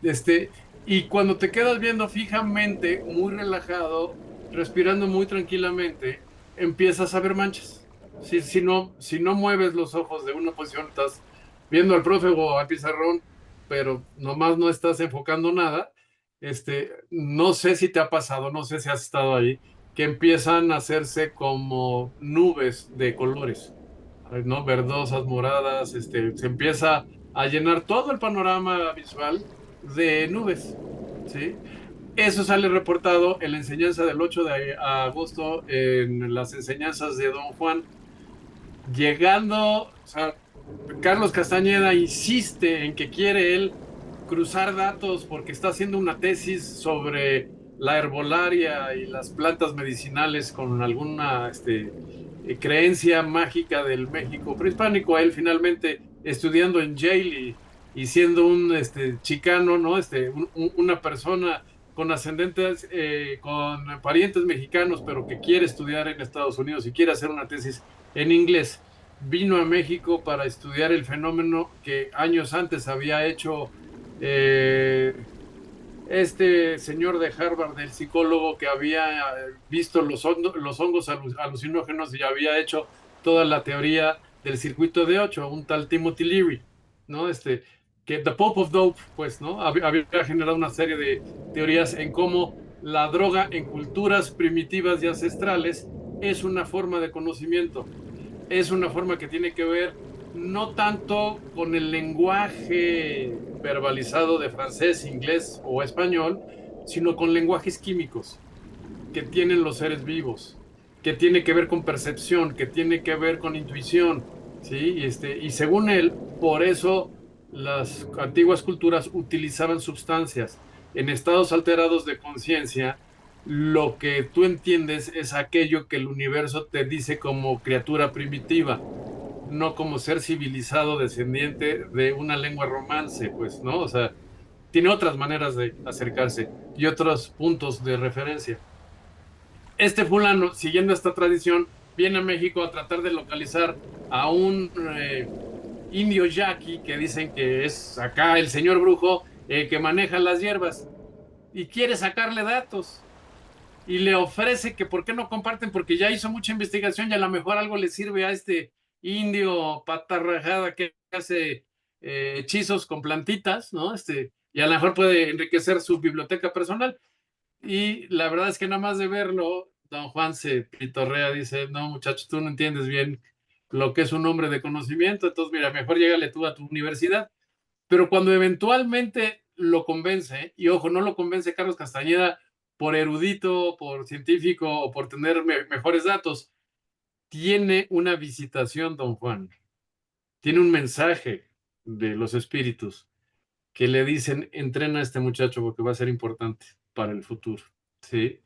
Speaker 2: Este, y cuando te quedas viendo fijamente, muy relajado, respirando muy tranquilamente, empiezas a ver manchas. Si no mueves los ojos de una posición, estás viendo al profe o al pizarrón, pero nomás no estás enfocando nada. No sé si te ha pasado, no sé si has estado ahí que empiezan a hacerse como nubes de colores, ¿no? Verdosas, moradas, se empieza a llenar todo el panorama visual de nubes, ¿sí? Eso sale reportado en la enseñanza del 8 de agosto, en las enseñanzas de Don Juan, llegando, o sea, Carlos Castañeda insiste en que quiere él cruzar datos porque está haciendo una tesis sobre la herbolaria y las plantas medicinales con alguna creencia mágica del México prehispánico. A él finalmente estudiando en Yale y siendo un chicano, ¿no? Una persona con ascendentes, con parientes mexicanos, pero que quiere estudiar en Estados Unidos y quiere hacer una tesis en inglés. vino a México para estudiar el fenómeno que años antes había hecho este señor de Harvard, el psicólogo que había visto los hongos alucinógenos y había hecho toda la teoría del circuito de ocho, un tal Timothy Leary, ¿no? Que The Pope of Dope, pues, ¿no? Había generado una serie de teorías en cómo la droga en culturas primitivas y ancestrales es una forma de conocimiento, es una forma que tiene que ver no tanto con el lenguaje verbalizado de francés, inglés o español, sino con lenguajes químicos que tienen los seres vivos, que tiene que ver con percepción, que tiene que ver con intuición, ¿sí? Y según él, por eso las antiguas culturas utilizaban sustancias en estados alterados de conciencia. Lo que tú entiendes es aquello que el universo te dice como criatura primitiva, no como ser civilizado descendiente de una lengua romance, pues, ¿no? O sea, tiene otras maneras de acercarse y otros puntos de referencia. Este fulano, siguiendo esta tradición, viene a México a tratar de localizar a un indio yaqui que dicen que es acá el señor brujo que maneja las hierbas y quiere sacarle datos y le ofrece que por qué no comparten porque ya hizo mucha investigación y a lo mejor algo le sirve a este indio patarrajada que hace hechizos con plantitas, ¿no? Y a lo mejor puede enriquecer su biblioteca personal. Y la verdad es que nada más de verlo, don Juan se pitorrea, dice, no muchacho, tú no entiendes bien lo que es un hombre de conocimiento, entonces mira, mejor llégale tú a tu universidad. Pero cuando eventualmente lo convence, y ojo, no lo convence Carlos Castañeda por erudito, por científico o por tener mejores datos, tiene una visitación, don Juan, tiene un mensaje de los espíritus que le dicen, entrena a este muchacho porque va a ser importante para el futuro, ¿sí?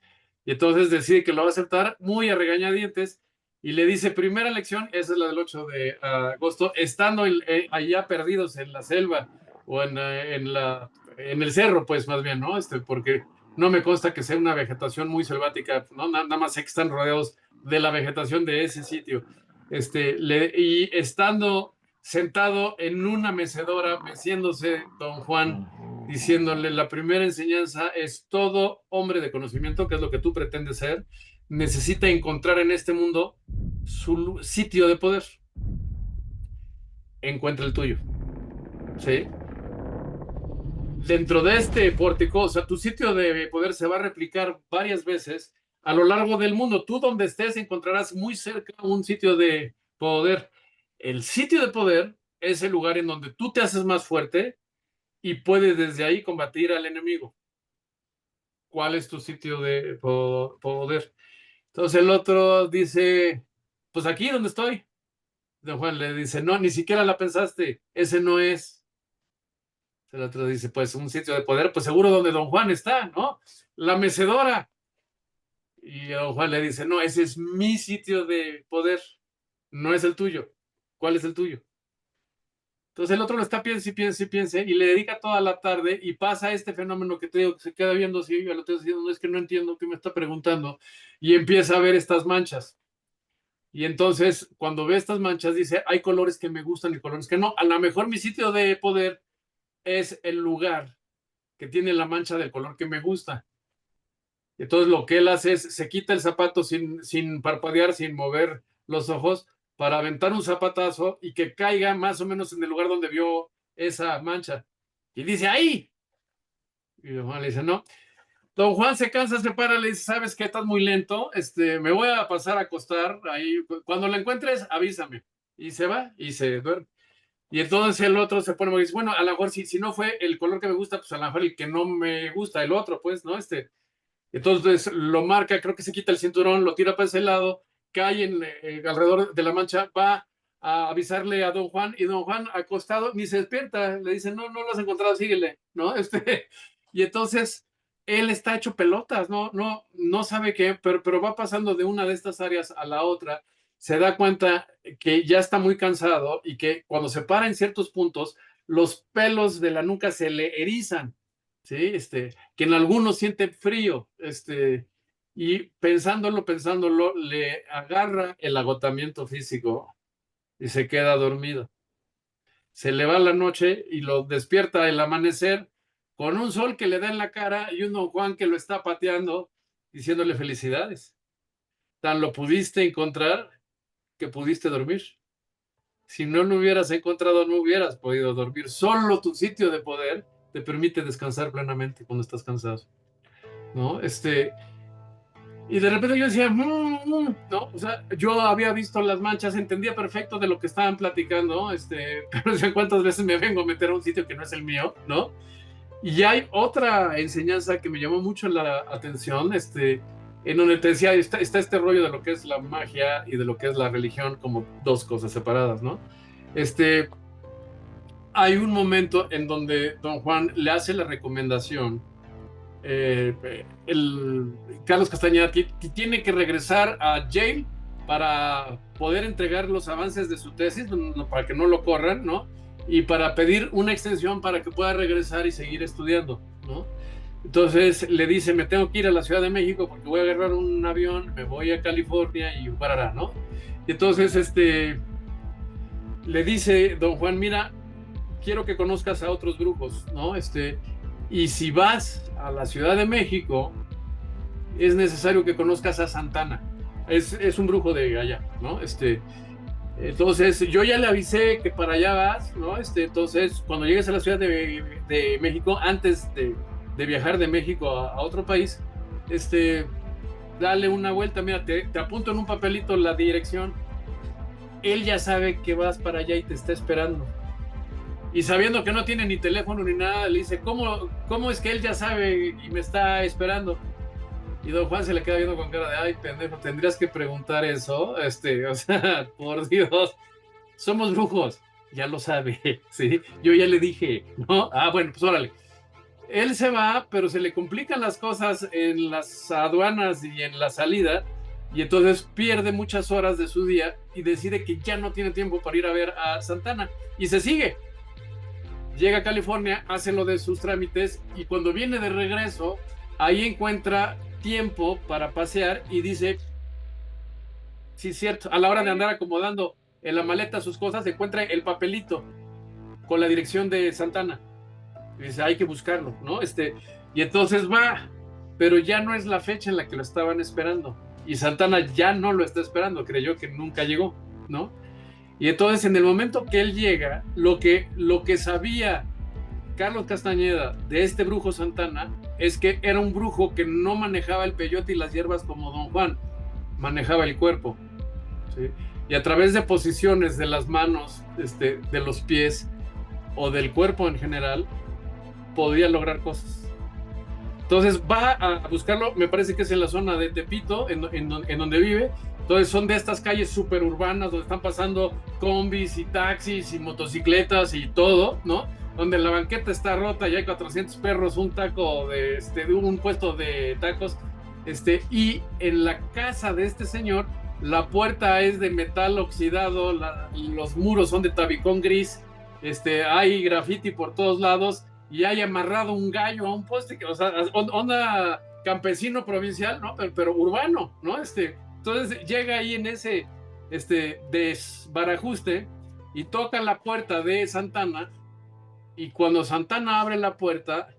Speaker 2: Y entonces decide que lo va a aceptar muy a regañadientes y le dice, primera lección, esa es la del 8 de agosto, estando allá perdidos en la selva o en el cerro, pues más bien, ¿no? Porque no me consta que sea una vegetación muy selvática, ¿no? Nada más sé que están rodeados de la vegetación de ese sitio. Y estando sentado en una mecedora, meciéndose don Juan, diciéndole, la primera enseñanza es todo hombre de conocimiento, que es lo que tú pretendes ser, necesita encontrar en este mundo su sitio de poder. Encuentra el tuyo, ¿sí? Dentro de este pórtico, o sea, tu sitio de poder se va a replicar varias veces a lo largo del mundo. Tú donde estés encontrarás muy cerca un sitio de poder. El sitio de poder es el lugar en donde tú te haces más fuerte y puedes desde ahí combatir al enemigo. ¿Cuál es tu sitio de poder? Entonces el otro dice, pues aquí donde estoy. Don Juan le dice, no, ni siquiera la pensaste, ese no es. El otro dice, pues un sitio de poder, pues seguro donde don Juan está, ¿no? La mecedora. Y don Juan le dice, no, ese es mi sitio de poder, no es el tuyo. ¿Cuál es el tuyo? Entonces el otro lo está piense y piense y piense y le dedica toda la tarde y pasa este fenómeno que te digo que se queda viendo así, y el otro diciendo, no es que no entiendo qué me está preguntando y empieza a ver estas manchas. Y entonces cuando ve estas manchas dice, hay colores que me gustan y colores que no. A lo mejor mi sitio de poder es el lugar que tiene la mancha del color que me gusta. Entonces lo que él hace es, se quita el zapato sin parpadear, sin mover los ojos, para aventar un zapatazo y que caiga más o menos en el lugar donde vio esa mancha. Y dice, ¡ahí! Y don Juan le dice, no. Don Juan se cansa, se para, le dice, ¿sabes qué? Estás muy lento, me voy a pasar a acostar ahí. Cuando la encuentres, avísame. Y se va y se duerme. Y entonces el otro se pone y dice, bueno, a lo mejor si no fue el color que me gusta, pues a lo mejor el que no me gusta, el otro, pues, ¿no? Entonces lo marca, creo que se quita el cinturón, lo tira para ese lado, cae alrededor de la mancha, va a avisarle a don Juan y don Juan acostado ni se despierta, le dice, no, no lo has encontrado, síguele, ¿no? Y entonces él está hecho pelotas, no sabe qué, pero va pasando de una de estas áreas a la otra, se da cuenta que ya está muy cansado y que cuando se para en ciertos puntos, los pelos de la nuca se le erizan, ¿sí? Que en algunos siente frío, y pensándolo, le agarra el agotamiento físico y se queda dormido. Se le va la noche y lo despierta el amanecer con un sol que le da en la cara y un don Juan que lo está pateando, diciéndole felicidades. Tan lo pudiste encontrar que pudiste dormir. Si no lo hubieras encontrado, no hubieras podido dormir. Solo tu sitio de poder te permite descansar plenamente cuando estás cansado, ¿no? Y de repente yo decía, ¿no? O sea, yo había visto las manchas, entendía perfecto de lo que estaban platicando, pero decía, ¿cuántas veces me vengo a meter a un sitio que no es el mío, ¿no? Y hay otra enseñanza que me llamó mucho la atención, en donde te decía, está este rollo de lo que es la magia y de lo que es la religión como dos cosas separadas, ¿no? Hay un momento en donde don Juan le hace la recomendación, el Carlos Castañeda tiene que regresar a Yale para poder entregar los avances de su tesis, para que no lo corran, ¿no? Y para pedir una extensión para que pueda regresar y seguir estudiando, ¿no? Entonces le dice, me tengo que ir a la Ciudad de México porque voy a agarrar un avión, me voy a California y parará, ¿no? Y entonces le dice don Juan, mira, quiero que conozcas a otros brujos, ¿no? Y si vas a la Ciudad de México, es necesario que conozcas a Santana. Es un brujo de allá, ¿no? Entonces, yo ya le avisé que para allá vas, ¿no? Entonces, cuando llegues a la Ciudad de México, antes de viajar de México a otro país, dale una vuelta, mira, te apunto en un papelito la dirección. Él ya sabe que vas para allá y te está esperando. Y sabiendo que no tiene ni teléfono ni nada, le dice, ¿cómo es que él ya sabe y me está esperando? Y don Juan se le queda viendo con cara de, ay, pendejo, tendrías que preguntar eso, o sea, por Dios, somos brujos, ya lo sabe, ¿sí? Yo ya le dije, ¿no? Ah, bueno, pues órale. Él se va, pero se le complican las cosas en las aduanas y en la salida, y entonces pierde muchas horas de su día y decide que ya no tiene tiempo para ir a ver a Santana, y se sigue. Llega a California, hace lo de sus trámites y cuando viene de regreso, ahí encuentra tiempo para pasear y dice, sí, es cierto, a la hora de andar acomodando en la maleta sus cosas, encuentra el papelito con la dirección de Santana. Y dice, hay que buscarlo, ¿no? Y entonces va, pero ya no es la fecha en la que lo estaban esperando. Y Santana ya no lo está esperando, creyó que nunca llegó, ¿no? Y entonces en el momento que él llega, lo que sabía Carlos Castañeda de este brujo Santana es que era un brujo que no manejaba el peyote y las hierbas como don Juan, manejaba el cuerpo, ¿sí? Y a través de posiciones de las manos, de los pies o del cuerpo en general, podía lograr cosas. Entonces va a buscarlo, me parece que es en la zona de Tepito, en donde vive. Entonces son de estas calles súper urbanas donde están pasando combis y taxis y motocicletas y todo, ¿no? Donde la banqueta está rota y hay 400 perros, un taco de un puesto de tacos, y en la casa de este señor la puerta es de metal oxidado, los muros son de tabicón gris, hay graffiti por todos lados y hay amarrado un gallo a un poste, o sea, onda campesino provincial, ¿no? Pero urbano, ¿no? Entonces llega ahí en ese desbarajuste y toca la puerta de Santana y cuando Santana abre la puerta,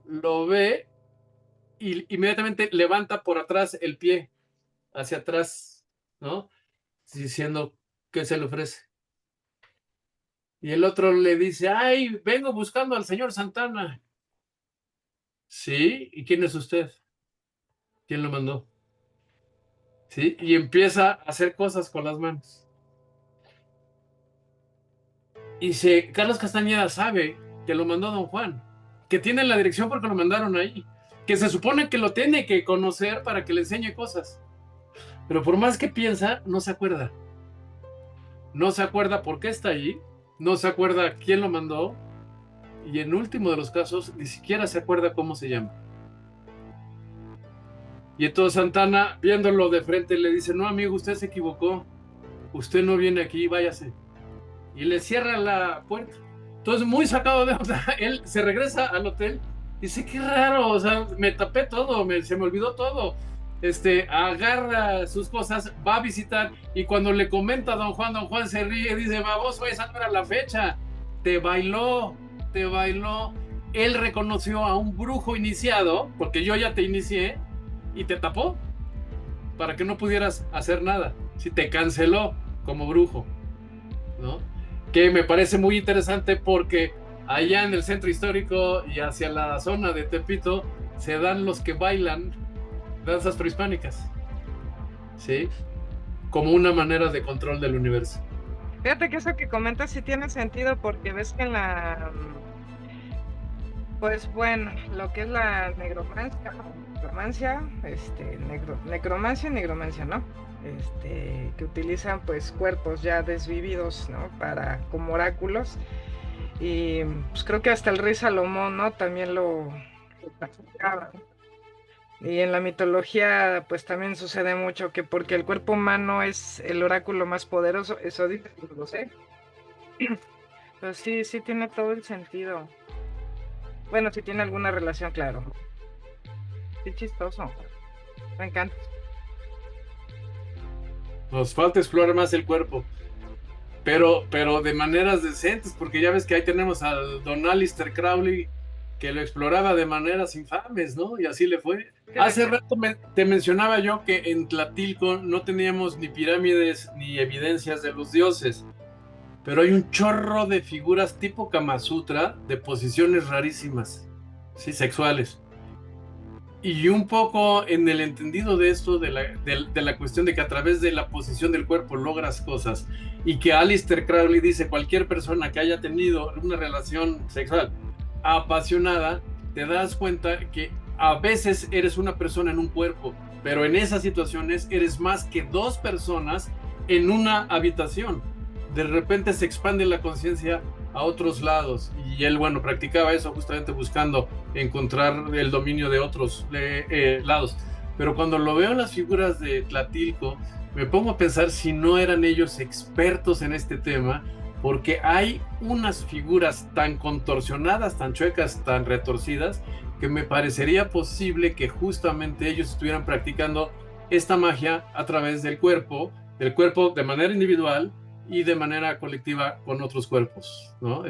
Speaker 2: lo ve y inmediatamente levanta por atrás el pie, hacia atrás, ¿no? Diciendo que se le ofrece. Y el otro le dice, ay, vengo buscando al señor Santana. ¿Sí? ¿Y quién es usted? ¿Quién lo mandó? ¿Sí? Y empieza a hacer cosas con las manos. Y Carlos Castañeda sabe que lo mandó don Juan, que tiene la dirección porque lo mandaron ahí, que se supone que lo tiene que conocer para que le enseñe cosas. Pero por más que piensa, no se acuerda. No se acuerda por qué está ahí, no se acuerda quién lo mandó, y en último de los casos, ni siquiera se acuerda cómo se llama. Y entonces Santana, viéndolo de frente, le dice, no, amigo, usted se equivocó, usted no viene aquí, váyase. Y le cierra la puerta. Entonces, muy sacado de onda, él se regresa al hotel, dice, qué raro, o sea, me tapé todo, se me olvidó todo. agarra sus cosas, va a visitar y cuando le comenta a don Juan se ríe, dice, baboso, esa no era la fecha, te bailó, te bailó. Él reconoció a un brujo iniciado, porque yo ya te inicié, y te tapó para que no pudieras hacer nada. Si te canceló como brujo, ¿no? Que me parece muy interesante porque allá en el centro histórico y hacia la zona de Tepito se dan los que bailan danzas prehispánicas, ¿sí? Como una manera de control del universo.
Speaker 1: Fíjate que eso que comentas sí tiene sentido porque ves que en la, pues bueno, lo que es la negromancia, ¿no? Necromancia, necromancia y negromancia, ¿no? Que utilizan pues cuerpos ya desvividos, ¿no? Para, como oráculos. Y pues creo que hasta el rey Salomón, ¿no? También lo practicaba. Y en la mitología, pues también sucede mucho que porque el cuerpo humano es el oráculo más poderoso, eso dice, no lo sé. Pero sí, sí tiene todo el sentido. Bueno, si tiene alguna relación, claro. Qué chistoso. Me encanta.
Speaker 2: Nos falta explorar más el cuerpo, pero de maneras decentes, porque ya ves que ahí tenemos al don Alistair Crowley que lo exploraba de maneras infames, ¿no? Y así le fue.
Speaker 1: Que de
Speaker 2: Hace
Speaker 1: hecho,
Speaker 2: rato te mencionaba yo que en Tlatilco no teníamos ni pirámides ni evidencias de los dioses, pero hay un chorro de figuras tipo Kama Sutra de posiciones rarísimas, sí, sexuales. Y un poco en el entendido de esto, de la cuestión de que a través de la posición del cuerpo logras cosas, y que Aleister Crowley dice, cualquier persona que haya tenido una relación sexual apasionada, te das cuenta que a veces eres una persona en un cuerpo, pero en esas situaciones eres más que dos personas en una habitación. De repente se expande la conciencia a otros lados, y él, bueno, practicaba eso justamente buscando encontrar el dominio de otros lados. Pero cuando lo veo en las figuras de Tlatilco, me pongo a pensar si no eran ellos expertos en este tema, porque hay unas figuras tan contorsionadas, tan chuecas, tan retorcidas, que me parecería posible que justamente ellos estuvieran practicando esta magia a través del cuerpo de manera individual y de manera colectiva con otros cuerpos, ¿no?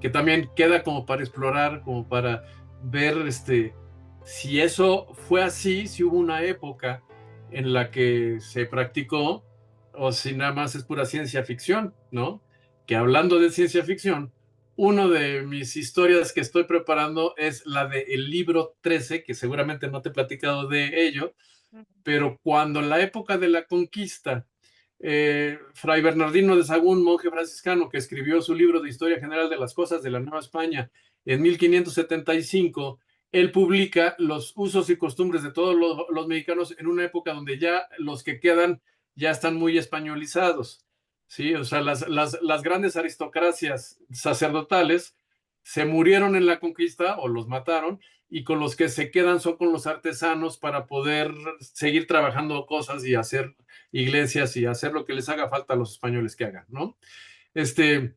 Speaker 2: Que también queda como para explorar, como para ver si eso fue así, si hubo una época en la que se practicó o si nada más es pura ciencia ficción, ¿no? Que hablando de ciencia ficción, una de mis historias que estoy preparando es la de El Libro 13, que seguramente no te he platicado de ello, pero cuando en la época de la conquista, Fray Bernardino de Sahagún, monje franciscano que escribió su libro de Historia General de las Cosas de la Nueva España en 1575, él publica los usos y costumbres de todos los mexicanos en una época donde ya los que quedan ya están muy españolizados, ¿sí? O sea, las grandes aristocracias sacerdotales se murieron en la conquista o los mataron, y con los que se quedan son con los artesanos para poder seguir trabajando cosas y hacer iglesias y hacer lo que les haga falta a los españoles que hagan, ¿no? Este,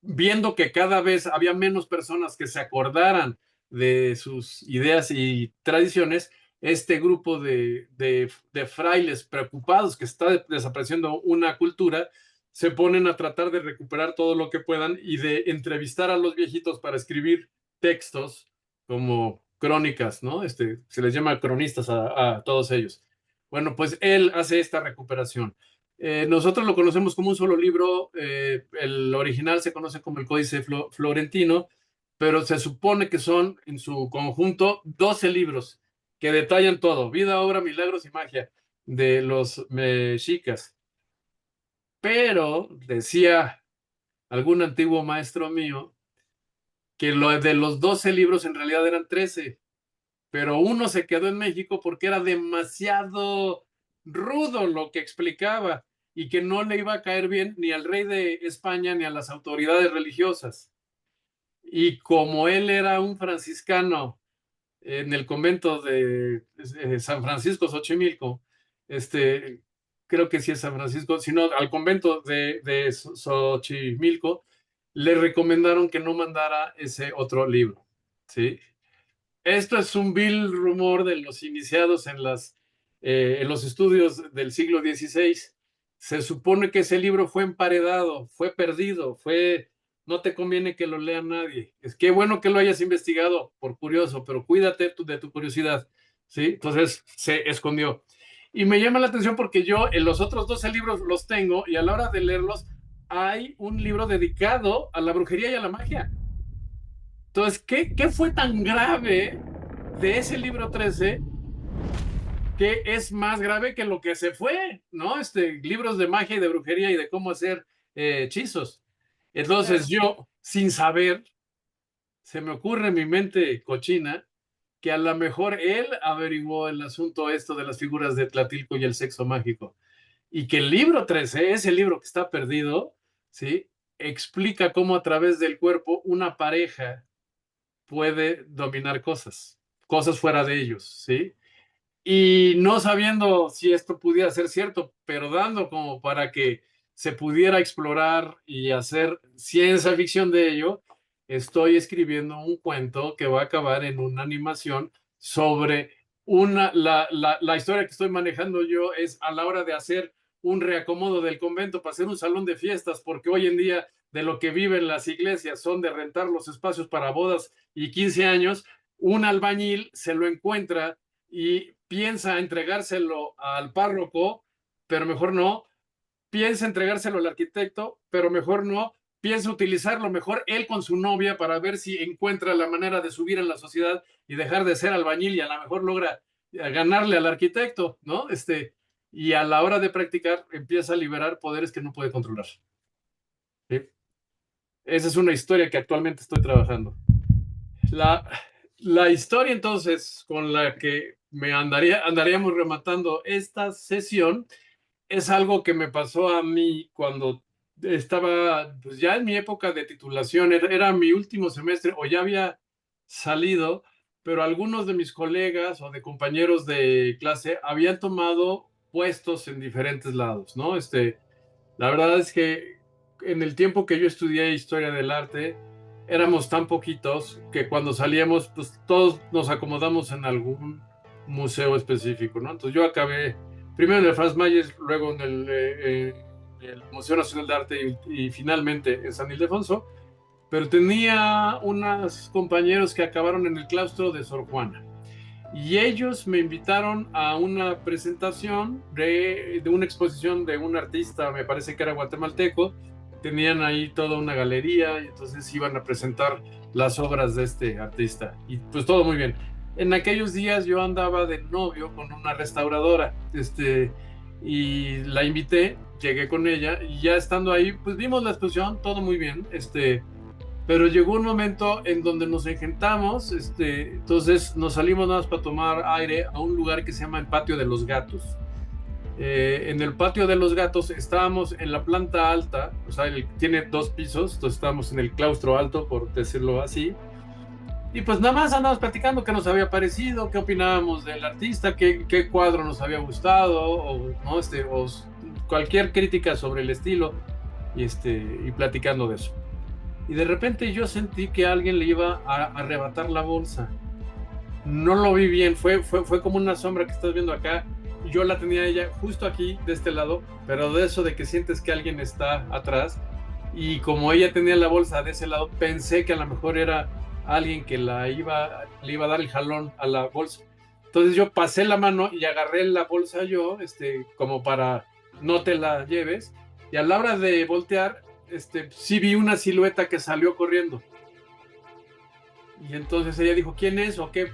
Speaker 2: Viendo que cada vez había menos personas que se acordaran de sus ideas y tradiciones, este grupo de frailes preocupados que está desapareciendo una cultura, se ponen a tratar de recuperar todo lo que puedan y de entrevistar a los viejitos para escribir textos como crónicas, ¿no? Se les llama cronistas a todos ellos. Bueno, pues él hace esta recuperación. Nosotros lo conocemos como un solo libro, el original se conoce como el Códice Florentino, pero se supone que son en su conjunto 12 libros que detallan todo, vida, obra, milagros y magia de los mexicas. Pero decía algún antiguo maestro mío que lo de los 12 libros en realidad eran 13, pero uno se quedó en México porque era demasiado rudo lo que explicaba y que no le iba a caer bien ni al rey de España ni a las autoridades religiosas. Y como él era un franciscano en el convento de San Francisco Xochimilco, creo que sí es San Francisco, sino al convento de Xochimilco, le recomendaron que no mandara ese otro libro, ¿sí? Esto es un vil rumor de los iniciados en las en los estudios del siglo XVI, se supone que ese libro fue emparedado, fue perdido, no te conviene que lo lea nadie. Es que bueno que lo hayas investigado por curioso, pero cuídate de tu curiosidad, ¿sí? Entonces se escondió. Y me llama la atención porque yo en los otros 12 libros los tengo y a la hora de leerlos hay un libro dedicado a la brujería y a la magia. Entonces, ¿qué fue tan grave de ese libro 13 que es más grave que lo que se fue, ¿no? Libros de magia y de brujería y de cómo hacer hechizos. Entonces
Speaker 1: Claro.
Speaker 2: yo, sin saber, se me ocurre en mi mente cochina que a lo mejor él averiguó el asunto esto de las figuras de Tlatilco y el sexo mágico. Y que el libro 13, ese libro que está perdido, ¿sí? Explica cómo a través del cuerpo una pareja puede dominar cosas fuera de ellos, ¿sí? Y no sabiendo si esto pudiera ser cierto, pero dando como para que se pudiera explorar y hacer ciencia ficción de ello, estoy escribiendo un cuento que va a acabar en una animación sobre la historia que estoy manejando yo es a la hora de hacer un reacomodo del convento para hacer un salón de fiestas, porque hoy en día de lo que viven las iglesias son de rentar los espacios para bodas y 15 años, un albañil se lo encuentra y piensa entregárselo al párroco, pero mejor no, piensa entregárselo al arquitecto, pero mejor no, piensa utilizarlo mejor él con su novia para ver si encuentra la manera de subir en la sociedad y dejar de ser albañil y a lo mejor logra ganarle al arquitecto, ¿no? Y a la hora de practicar empieza a liberar poderes que no puede controlar. ¿Sí? Esa es una historia que actualmente estoy trabajando. La, la historia entonces con la que andaríamos rematando esta sesión es algo que me pasó a mí cuando estaba pues ya en mi época de titulación, era mi último semestre o ya había salido, pero algunos de mis colegas o de compañeros de clase habían tomado puestos en diferentes lados, ¿no? La verdad es que en el tiempo que yo estudié historia del arte, éramos tan poquitos que cuando salíamos, pues todos nos acomodamos en algún museo específico, ¿no? Entonces yo acabé primero en el Franz Mayer, luego en el Museo Nacional de Arte y finalmente en San Ildefonso, pero tenía unos compañeros que acabaron en el claustro de Sor Juana. Y ellos me invitaron a una presentación de una exposición de un artista, me parece que era guatemalteco. Tenían ahí toda una galería y entonces iban a presentar las obras de este artista. Y pues todo muy bien. En aquellos días yo andaba de novio con una restauradora, y la invité, llegué con ella y ya estando ahí, pues vimos la exposición, todo muy bien, pero llegó un momento en donde nos engentamos, entonces nos salimos nada más para tomar aire a un lugar que se llama el Patio de los Gatos. En el Patio de los Gatos estábamos en la planta alta, o sea, tiene 2 pisos, entonces estábamos en el claustro alto, por decirlo así, y pues nada más andábamos platicando qué nos había parecido, qué opinábamos del artista, qué cuadro nos había gustado, o, ¿no? O cualquier crítica sobre el estilo, y platicando de eso. Y de repente yo sentí que alguien le iba a arrebatar la bolsa. No lo vi bien, fue como una sombra que estás viendo acá. Yo la tenía ella justo aquí, de este lado, pero de eso de que sientes que alguien está atrás. Y como ella tenía la bolsa de ese lado, pensé que a lo mejor era alguien que le iba a dar el jalón a la bolsa. Entonces yo pasé la mano y agarré la bolsa yo, como para no te la lleves. Y a la hora de voltear, sí vi una silueta que salió corriendo. Y entonces ella dijo, ¿quién es? ¿O qué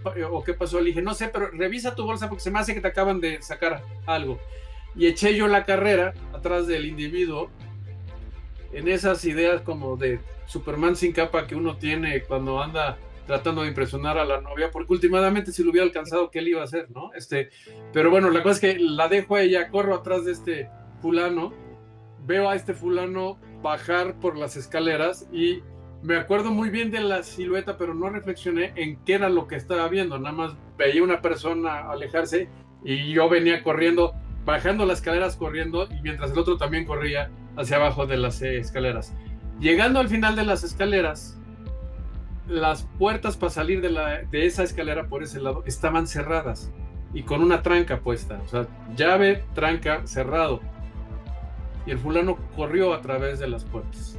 Speaker 2: pasó? Le dije, no sé, pero revisa tu bolsa porque se me hace que te acaban de sacar algo. Y eché yo la carrera atrás del individuo en esas ideas como de Superman sin capa que uno tiene cuando anda tratando de impresionar a la novia, porque últimamente si lo hubiera alcanzado, ¿qué le iba a hacer, no? Pero bueno, la cosa es que la dejo a ella, corro atrás de este fulano, veo a este fulano bajar por las escaleras y me acuerdo muy bien de la silueta, pero no reflexioné en qué era lo que estaba viendo. Nada más veía una persona alejarse y yo venía corriendo, bajando las escaleras corriendo y mientras el otro también corría hacia abajo de las escaleras. Llegando al final de las escaleras, las puertas para salir de esa escalera por ese lado estaban cerradas. y con una tranca puesta, o sea, llave, tranca, cerrado. Y el fulano corrió a través de las puertas,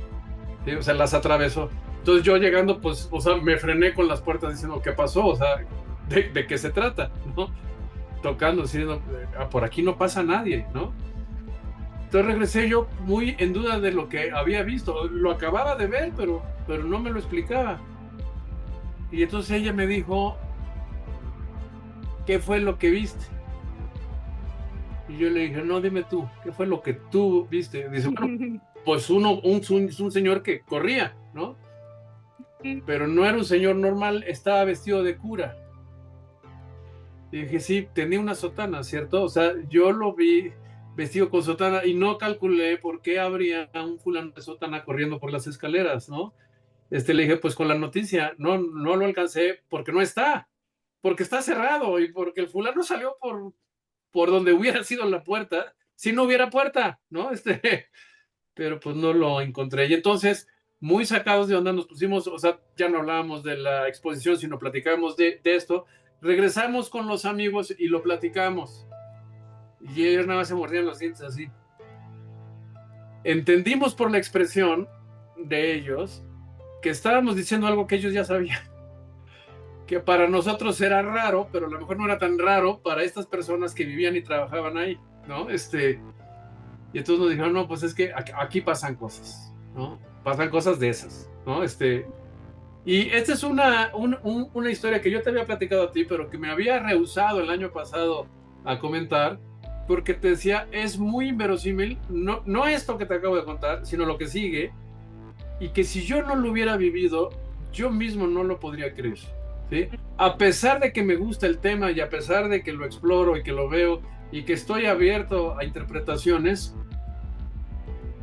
Speaker 2: ¿sí? O sea, las atravesó. Entonces yo llegando, pues, o sea, me frené con las puertas diciendo, ¿qué pasó? O sea, ¿de qué se trata? ¿No? Tocando, diciendo, por aquí no pasa nadie, ¿no? Entonces regresé yo muy en duda de lo que había visto. Lo acababa de ver, pero no me lo explicaba. Y entonces ella me dijo, ¿qué fue lo que viste? Y yo le dije, no, dime tú, ¿qué fue lo que tú viste? Dice, bueno, pues un señor que corría, ¿no? Pero no era un señor normal, estaba vestido de cura. Y dije, sí, tenía una sotana, ¿cierto? O sea, yo lo vi vestido con sotana y no calculé por qué habría un fulano de sotana corriendo por las escaleras, ¿no? Le dije, pues con la noticia, no lo alcancé porque no está, porque está cerrado y porque el fulano salió por donde hubiera sido la puerta, si no hubiera puerta, ¿no? Pero pues no lo encontré. Y entonces, muy sacados de onda, nos pusimos, o sea, ya no hablábamos de la exposición, sino platicábamos de esto. Regresamos con los amigos y lo platicamos. Y ellos nada más se mordían los dientes así. Entendimos por la expresión de ellos que estábamos diciendo algo que ellos ya sabían, que para nosotros era raro, pero a lo mejor no era tan raro para estas personas que vivían y trabajaban ahí, ¿no? Y entonces nos dijeron, no, pues es que aquí pasan cosas, ¿no? Pasan cosas de esas, ¿no? Y esta es una historia que yo te había platicado a ti, pero que me había rehusado el año pasado a comentar, porque te decía, es muy inverosímil, no esto que te acabo de contar, sino lo que sigue, y que si yo no lo hubiera vivido, yo mismo no lo podría creer, ¿sí? A pesar de que me gusta el tema y a pesar de que lo exploro y que lo veo y que estoy abierto a interpretaciones,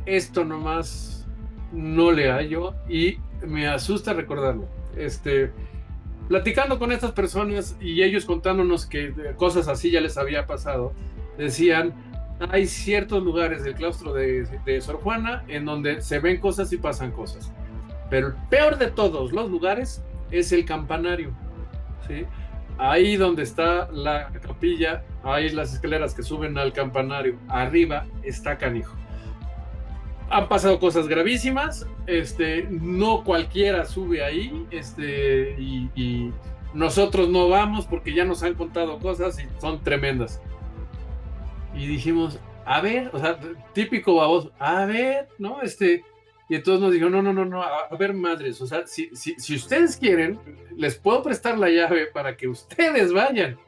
Speaker 2: esto nomás no le hallo y me asusta recordarlo. Platicando con estas personas y ellos contándonos que cosas así ya les había pasado, decían, hay ciertos lugares del claustro de Sor Juana en donde se ven cosas y pasan cosas. Pero el peor de todos los lugares es el campanario, ¿sí? Ahí donde está la capilla, hay las escaleras que suben al campanario. Arriba está canijo. Han pasado cosas gravísimas, no cualquiera sube ahí, y nosotros no vamos porque ya nos han contado cosas y son tremendas. Y dijimos, a ver, o sea, típico baboso, a ver, ¿no? Y entonces nos dijo, no, a ver, madres, o sea, si ustedes quieren, les puedo prestar la llave para que ustedes vayan,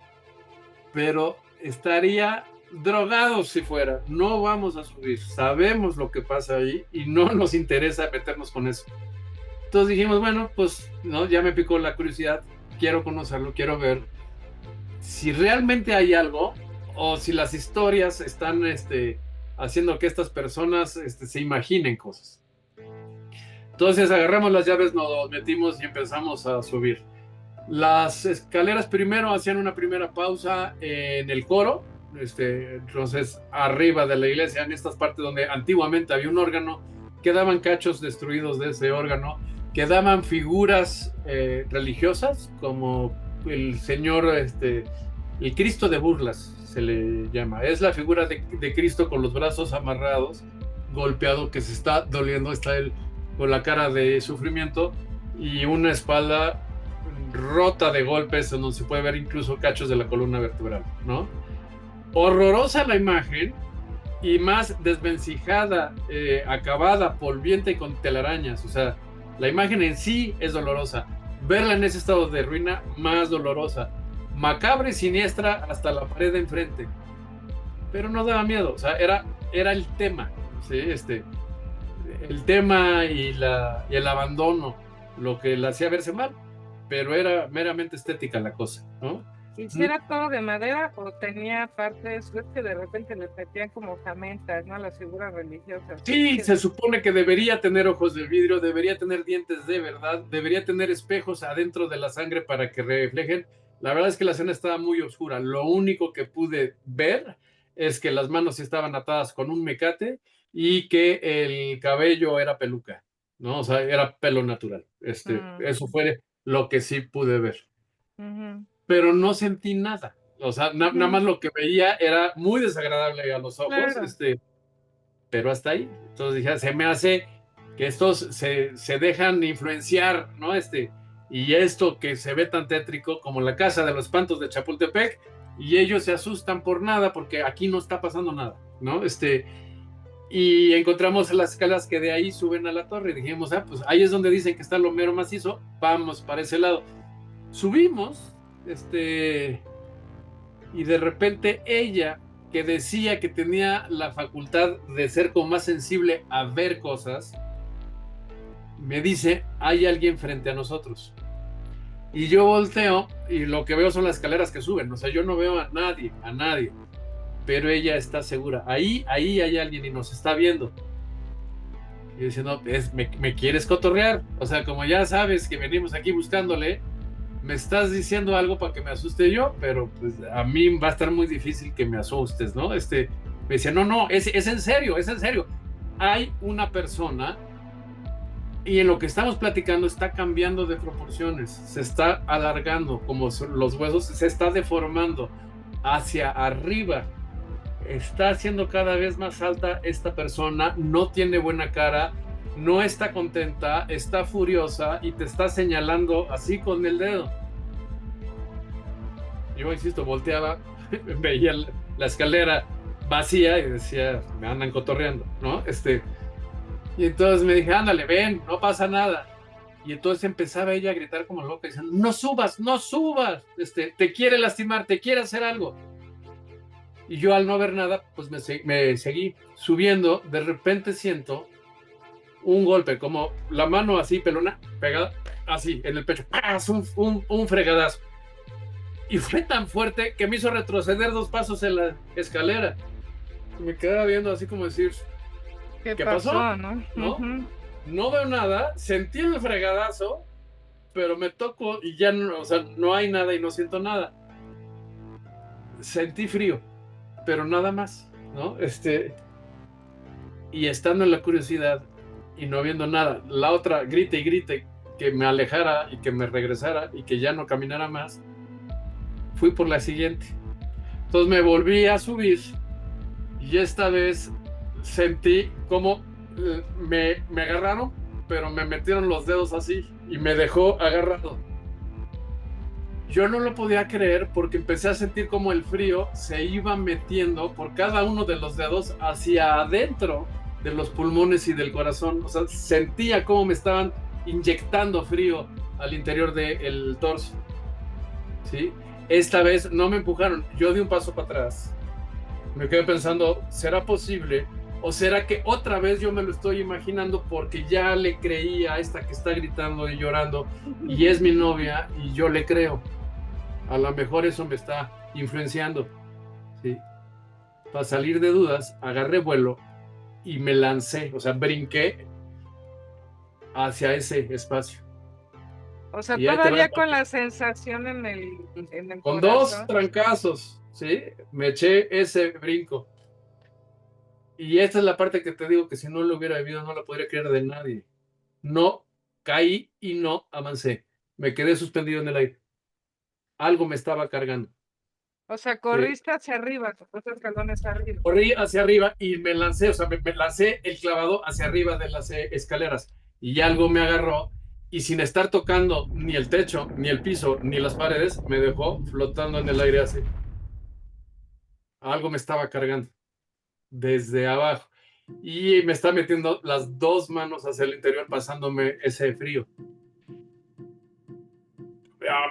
Speaker 2: pero estaría drogados si fuera. No vamos a subir, sabemos lo que pasa ahí y no nos interesa meternos con eso. Entonces dijimos, bueno, pues no, ya me picó la curiosidad, quiero conocerlo, quiero ver si realmente hay algo o si las historias están haciendo que estas personas se imaginen cosas. Entonces agarramos las llaves, nos metimos y empezamos a subir. Las escaleras primero hacían una primera pausa en el coro, entonces arriba de la iglesia, en estas partes donde antiguamente había un órgano, quedaban cachos destruidos de ese órgano, quedaban figuras religiosas como el Señor, el Cristo de burlas se le llama, es la figura de Cristo con los brazos amarrados, golpeado, que se está doliendo, está él con la cara de sufrimiento y una espalda rota de golpes, en donde se puede ver incluso cachos de la columna vertebral, ¿no? Horrorosa la imagen y más desvencijada, acabada, polvienta y con telarañas. O sea, la imagen en sí es dolorosa. Verla en ese estado de ruina, más dolorosa. Macabra y siniestra hasta la pared de enfrente. Pero no daba miedo, o sea, era el tema, ¿sí? El tema y el abandono, lo que la hacía verse mal, pero era meramente estética la cosa, ¿no?
Speaker 1: ¿Y si era todo de madera o tenía partes? Es que de repente le metían como ornamentas, ¿no? Las figuras religiosas.
Speaker 2: Sí, se supone que debería tener ojos de vidrio, debería tener dientes de verdad, debería tener espejos adentro de la sangre para que reflejen. La verdad es que la escena estaba muy oscura. Lo único que pude ver es que las manos estaban atadas con un mecate y que el cabello era peluca, ¿no? O sea, era pelo natural.
Speaker 1: Mm,
Speaker 2: Eso fue lo que sí pude ver.
Speaker 1: ujú.
Speaker 2: Pero no sentí nada. O sea, nada
Speaker 1: Ujú,
Speaker 2: más lo que veía era muy desagradable a los ojos,
Speaker 1: claro.
Speaker 2: pero hasta ahí. Entonces dije, se me hace que estos se dejan influenciar, ¿no? Y esto que se ve tan tétrico como la Casa de los Espantos de Chapultepec, y ellos se asustan por nada porque aquí no está pasando nada, ¿no? Y encontramos las escalas que de ahí suben a la torre y dijimos, pues ahí es donde dicen que está lo mero macizo, vamos para ese lado. Subimos, y de repente ella, que decía que tenía la facultad de ser como más sensible a ver cosas, me dice, hay alguien frente a nosotros. Y yo volteo y lo que veo son las escaleras que suben, o sea, yo no veo a nadie, pero ella está segura, ahí hay alguien y nos está viendo. Y yo diciendo, me quieres cotorrear, o sea, como ya sabes que venimos aquí buscándole, me estás diciendo algo para que me asuste yo, pero pues a mí va a estar muy difícil que me asustes, ¿no? Me decía, no, es en serio, es en serio. Hay una persona y en lo que estamos platicando está cambiando de proporciones, se está alargando, como los huesos, se está deformando hacia arriba. Está haciendo cada vez más alta esta persona, no tiene buena cara, no está contenta, está furiosa y te está señalando así con el dedo. Yo, insisto, volteaba, veía la escalera vacía y decía, me andan cotorreando, ¿no? Y entonces me dije, ándale, ven, no pasa nada. Y entonces empezaba ella a gritar como loca, diciendo, no subas, no subas, te quiere lastimar, te quiere hacer algo. Y yo al no ver nada, pues me seguí subiendo, de repente siento un golpe, como la mano así, pelona, pegada, así, en el pecho, ¡paz! Un fregadazo. Y fue tan fuerte que me hizo retroceder 2 pasos en la escalera. Me quedaba viendo así como decir,
Speaker 1: ¿Qué
Speaker 2: ¿qué pasó?
Speaker 1: pasó, no?
Speaker 2: ¿No?
Speaker 1: Ujú.
Speaker 2: No veo nada, sentí el fregadazo, pero me toco y ya no, o sea, no hay nada y no siento nada. Sentí frío, pero nada más, ¿no? Y estando en la curiosidad y no viendo nada, la otra grite y grite que me alejara y que me regresara y que ya no caminara más, fui por la siguiente. Entonces me volví a subir y esta vez sentí como me agarraron, pero me metieron los dedos así y me dejó agarrado. Yo no lo podía creer porque empecé a sentir como el frío se iba metiendo por cada uno de los dedos hacia adentro de los pulmones y del corazón. O sea, sentía como me estaban inyectando frío al interior del torso. ¿Sí? Esta vez no me empujaron, yo di un paso para atrás. Me quedé pensando, ¿será posible? ¿O será que otra vez yo me lo estoy imaginando porque ya le creí a esta que está gritando y llorando y es mi novia y yo le creo? A lo mejor eso me está influenciando, ¿sí? Para salir de dudas, agarré vuelo y me lancé, o sea, brinqué hacia ese espacio.
Speaker 1: O sea,
Speaker 2: Y ahí te va,
Speaker 1: todavía con la sensación en el
Speaker 2: con 2
Speaker 1: corazón.
Speaker 2: trancazos, ¿sí? Me eché ese brinco. Y esta es la parte que te digo que si no lo hubiera vivido no la podría creer de nadie. No caí y no avancé. Me quedé suspendido en el aire. Algo me estaba cargando.
Speaker 1: O sea,
Speaker 2: ¿Sí?
Speaker 1: corriste hacia arriba, te fuiste escalones arriba.
Speaker 2: Corrí hacia arriba y me lancé, o sea, me lancé el clavado hacia arriba de las escaleras y algo me agarró y sin estar tocando ni el techo, ni el piso, ni las paredes, me dejó flotando en el aire así. Algo me estaba cargando desde abajo y me está metiendo las 2 manos hacia el interior pasándome ese frío.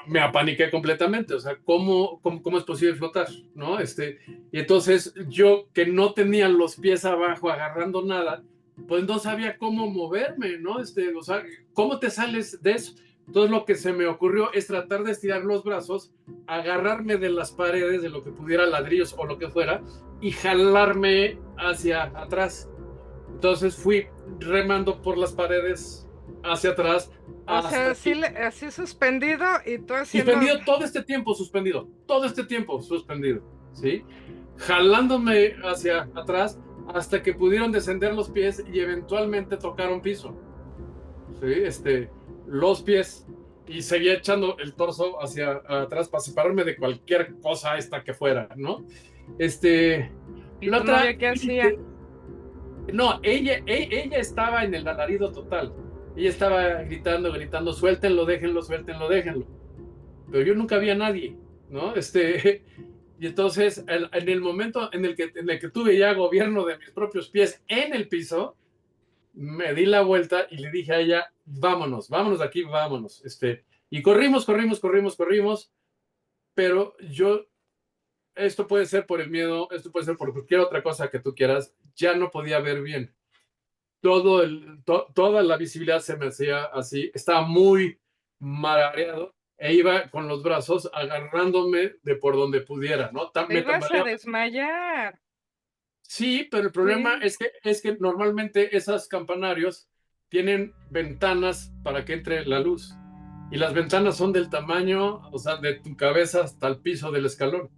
Speaker 2: Me apaniqué completamente, o sea, ¿cómo es posible flotar? ¿No? Y entonces yo que no tenía los pies abajo agarrando nada, pues no sabía cómo moverme, ¿no? O sea, ¿cómo te sales de eso? Entonces lo que se me ocurrió es tratar de estirar los brazos, agarrarme de las paredes, de lo que pudiera, ladrillos o lo que fuera, y jalarme hacia atrás. Entonces fui remando por las paredes hacia atrás
Speaker 1: O sea,
Speaker 2: hasta
Speaker 1: así,
Speaker 2: que
Speaker 1: así suspendido y tú haciendo.
Speaker 2: suspendido todo este tiempo suspendido, ¿sí? Jalándome hacia atrás hasta que pudieron descender los pies y eventualmente tocaron piso, ¿sí? Los pies. y seguía echando el torso hacia atrás para separarme de cualquier cosa esta que fuera, ¿no?
Speaker 1: ¿Y
Speaker 2: La
Speaker 1: tu
Speaker 2: otra,
Speaker 1: novia qué hacía?
Speaker 2: no, ella estaba en el alarido total. Ella estaba gritando, gritando, suéltenlo, déjenlo, suéltenlo, déjenlo. Pero yo nunca vi a nadie, ¿no? Y entonces, en el momento en el que tuve ya gobierno de mis propios pies en el piso, me di la vuelta y le dije a ella, vámonos, vámonos de aquí, vámonos. Y corrimos, corrimos, corrimos, corrimos, pero yo, esto puede ser por el miedo, esto puede ser por cualquier otra cosa que tú quieras, ya no podía ver bien. Toda la visibilidad se me hacía así, estaba muy mareado e iba con los brazos agarrándome de por donde pudiera, ¿no?
Speaker 1: Te
Speaker 2: Me
Speaker 1: ibas a
Speaker 2: tambaleaba.
Speaker 1: desmayar.
Speaker 2: Sí, pero el problema
Speaker 1: Sí.
Speaker 2: es que normalmente esos campanarios tienen ventanas para que entre la luz. Y las ventanas son del tamaño, o sea, de tu cabeza hasta el piso del escalón.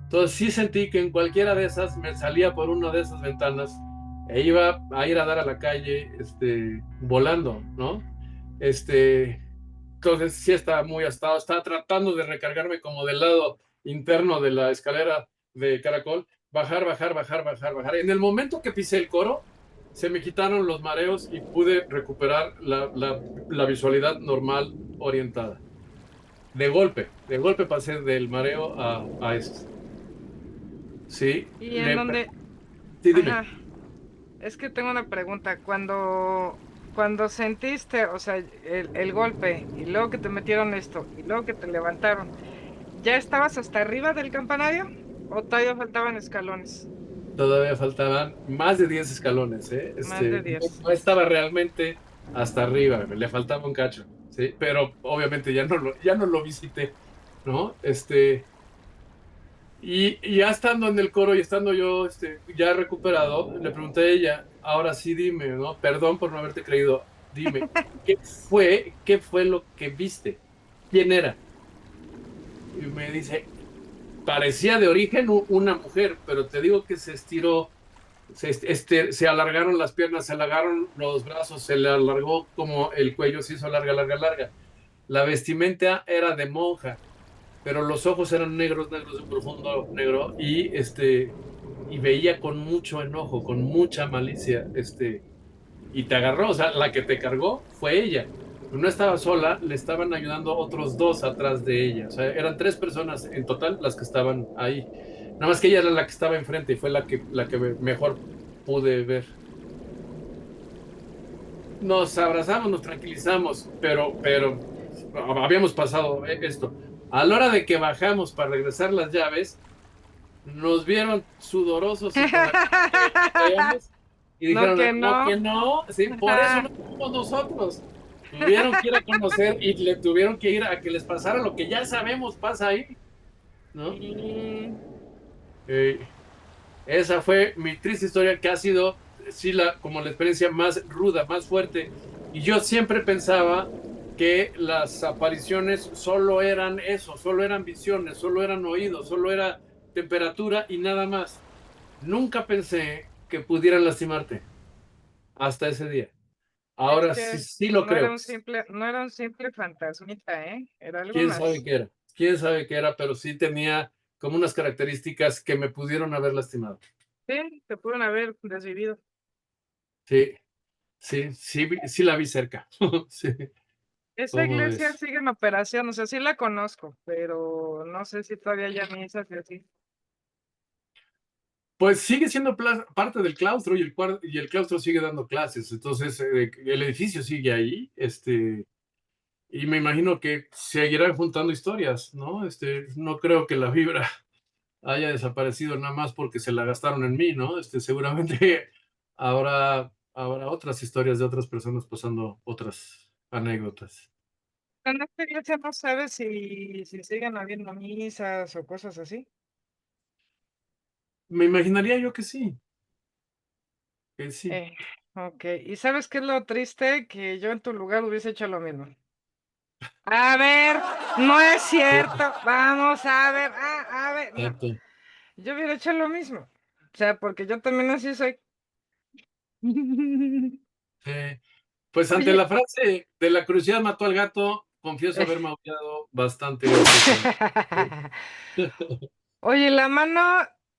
Speaker 2: Entonces sí sentí que en cualquiera de esas me salía por una de esas ventanas e iba a ir a dar a la calle, volando, ¿no? Este, entonces sí estaba muy astado, estaba tratando de recargarme como del lado interno de la escalera de caracol, bajar, bajar, bajar, bajar, bajar. En el momento que pisé el coro, se me quitaron los mareos y pude recuperar la visualidad normal orientada. De golpe pasé del mareo a eso. Sí,
Speaker 1: Y en donde,
Speaker 2: sí, dime.
Speaker 1: ajá, es que tengo una pregunta. Cuando sentiste, o sea, el golpe, y luego que te metieron esto, y luego que te levantaron, ¿ya estabas hasta arriba del campanario? ¿O todavía faltaban escalones?
Speaker 2: Todavía faltaban más de 10 escalones, ¿eh?
Speaker 1: Más de
Speaker 2: No,
Speaker 1: 10.
Speaker 2: no estaba realmente hasta arriba, le faltaba un cacho, ¿sí? Pero obviamente ya no lo visité, ¿no? Y ya estando en el coro y estando yo, ya recuperado, le pregunté a ella, ahora sí dime, ¿no? Perdón por no haberte creído, dime, ¿qué fue lo que viste? ¿Quién era? Y me dice, parecía de origen una mujer, pero te digo que se estiró, se alargaron las piernas, se alargaron los brazos, se le alargó como el cuello, se hizo larga, larga, larga. La vestimenta era de monja, pero los ojos eran negros, negros, de un profundo negro, y veía con mucho enojo, con mucha malicia, y te agarró, o sea, la que te cargó fue ella. No estaba sola, le estaban ayudando otros dos atrás de ella. O sea, eran tres personas en total las que estaban ahí. Nada más que ella era la que estaba enfrente y fue la que mejor pude ver. Nos abrazamos, nos tranquilizamos, pero habíamos pasado esto. A la hora de que bajamos para regresar las llaves, nos vieron sudorosos y con la cara que traíamos y
Speaker 1: No
Speaker 2: dijeron,
Speaker 1: que
Speaker 2: no,
Speaker 1: no.
Speaker 2: que no, sí, por eso no
Speaker 1: Ajá.
Speaker 2: somos nosotros. Tuvieron que ir a conocer y le tuvieron que ir a que les pasara lo que ya sabemos pasa ahí, ¿no?
Speaker 1: Y
Speaker 2: Eh, Esa fue mi triste historia que ha sido, sí, como la experiencia más ruda, más fuerte. Y yo siempre pensaba que las apariciones solo eran eso, solo eran visiones, solo eran oídos, solo era temperatura y nada más. Nunca pensé que pudieran lastimarte hasta ese día.
Speaker 1: es
Speaker 2: Ahora sí,
Speaker 1: que
Speaker 2: sí lo
Speaker 1: no era
Speaker 2: creo.
Speaker 1: un simple, no era un simple fantasmita, ¿eh? Era algo
Speaker 2: ¿Quién sabe
Speaker 1: más.
Speaker 2: qué era? ¿Quién sabe qué era? Pero sí tenía como unas características que me pudieron haber lastimado.
Speaker 1: Sí, te pudieron haber desvivido.
Speaker 2: Sí, sí, sí, sí la vi cerca. Sí,
Speaker 1: Esa
Speaker 2: ¿cómo
Speaker 1: iglesia
Speaker 2: ves?
Speaker 1: sigue en operación, o sea, sí la conozco, pero no sé si todavía hay misas y así.
Speaker 2: Pues sigue siendo parte del claustro y el claustro sigue dando clases. Entonces, el edificio sigue ahí. Y me imagino que seguirán juntando historias, ¿no? No creo que la vibra haya desaparecido nada más porque se la gastaron en mí, ¿no? Seguramente habrá otras historias de otras personas pasando otras anécdotas.
Speaker 1: En esta iglesia no sabes si siguen habiendo misas o cosas así.
Speaker 2: Me imaginaría yo que sí.
Speaker 1: Eh, ok, ¿y sabes qué es lo triste? Que yo en tu lugar hubiese hecho lo mismo. A ver, no es cierto. Vamos a ver, a ver, no.
Speaker 2: Exacto.
Speaker 1: Yo hubiera hecho lo mismo. O sea, porque yo también así soy.
Speaker 2: Pues ante
Speaker 1: Oye,
Speaker 2: la frase de la curiosidad mató al gato, confieso haber maullado bastante graciosamente.
Speaker 1: Oye, ¿la mano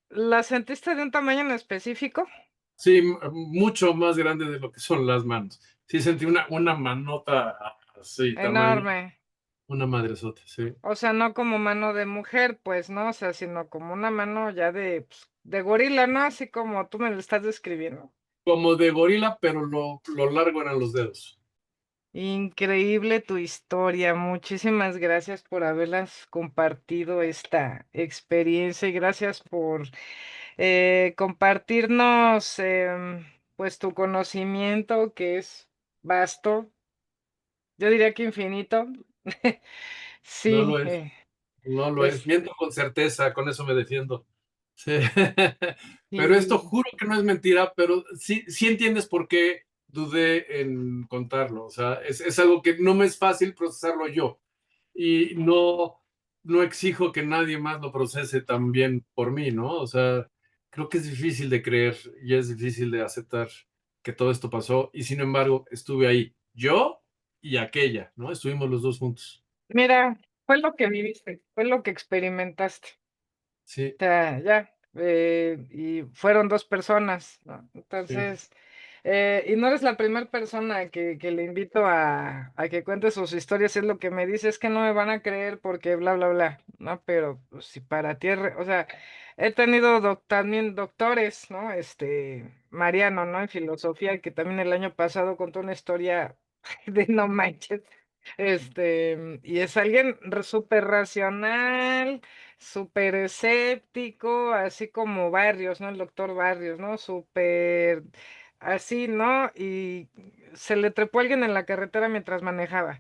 Speaker 1: la sentiste de un tamaño en específico?
Speaker 2: Sí, mucho más grande de lo que son las manos. Sí, sentí una manota así, tamaño,
Speaker 1: Enorme.
Speaker 2: una madresota, sí.
Speaker 1: O sea, no como mano de mujer, pues, ¿no? O sea, sino como una mano ya de, pues, de gorila, ¿no? Así como tú me lo estás describiendo.
Speaker 2: Como de gorila, pero lo largo eran los dedos.
Speaker 1: Increíble tu historia. Muchísimas gracias por haberlas compartido esta experiencia y gracias por compartirnos pues tu conocimiento que es vasto, yo diría que infinito.
Speaker 2: No
Speaker 1: Sí,
Speaker 2: lo es, no lo es.
Speaker 1: es,
Speaker 2: Miento con certeza, con eso me defiendo. Sí. Pero esto
Speaker 1: y
Speaker 2: juro que no es mentira, pero sí, sí entiendes por qué dudé en contarlo. O sea, es algo que no me es fácil procesarlo yo. Y no exijo que nadie más lo procese también por mí, ¿no? O sea, creo que es difícil de creer y es difícil de aceptar que todo esto pasó y sin embargo estuve ahí, yo y aquella, ¿no? Estuvimos los dos juntos.
Speaker 1: mira, fue lo que viviste, fue lo que experimentaste.
Speaker 2: Sí,
Speaker 1: Sea, ya, y fueron 2 personas, ¿no?
Speaker 2: sí.
Speaker 1: Entonces, y no eres la primera persona que le invito a que cuente sus historias, es lo que me dice, es que no me van a creer porque bla, bla, bla, ¿no? Pero, pues, si para ti o sea, he tenido también doctores, ¿no? Mariano, ¿no? En filosofía, que también el año pasado contó una historia de no manches, y es alguien súper racional, súper escéptico, así como Barrios, ¿no? El doctor Barrios, ¿no? Súper así, ¿no? Y se le trepó alguien en la carretera mientras manejaba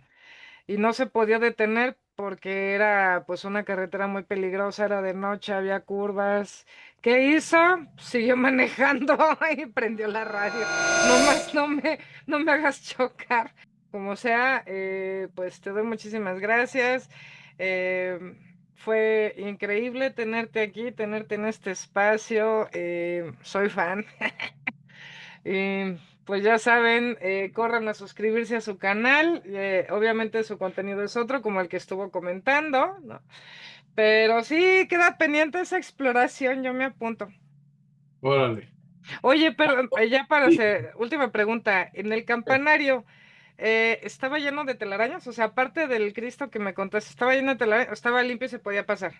Speaker 1: y no se podía detener porque era pues una carretera muy peligrosa, era de noche, había curvas. ¿Qué hizo? Siguió manejando y prendió la radio. No más, no me hagas chocar. Como sea, pues te doy muchísimas gracias. Fue increíble tenerte aquí, tenerte en este espacio. Soy fan. Y pues ya saben, corran a suscribirse a su canal. Obviamente su contenido es otro, como el que estuvo comentando, ¿no? Pero sí, queda pendiente esa exploración, yo me apunto.
Speaker 2: Órale.
Speaker 1: Oye, pero ya para
Speaker 2: Sí,
Speaker 1: hacer, última pregunta, ¿en el campanario estaba lleno de telarañas? O sea, aparte del Cristo que me contaste, ¿estaba lleno de telarañas? ¿O estaba limpio y se podía pasar?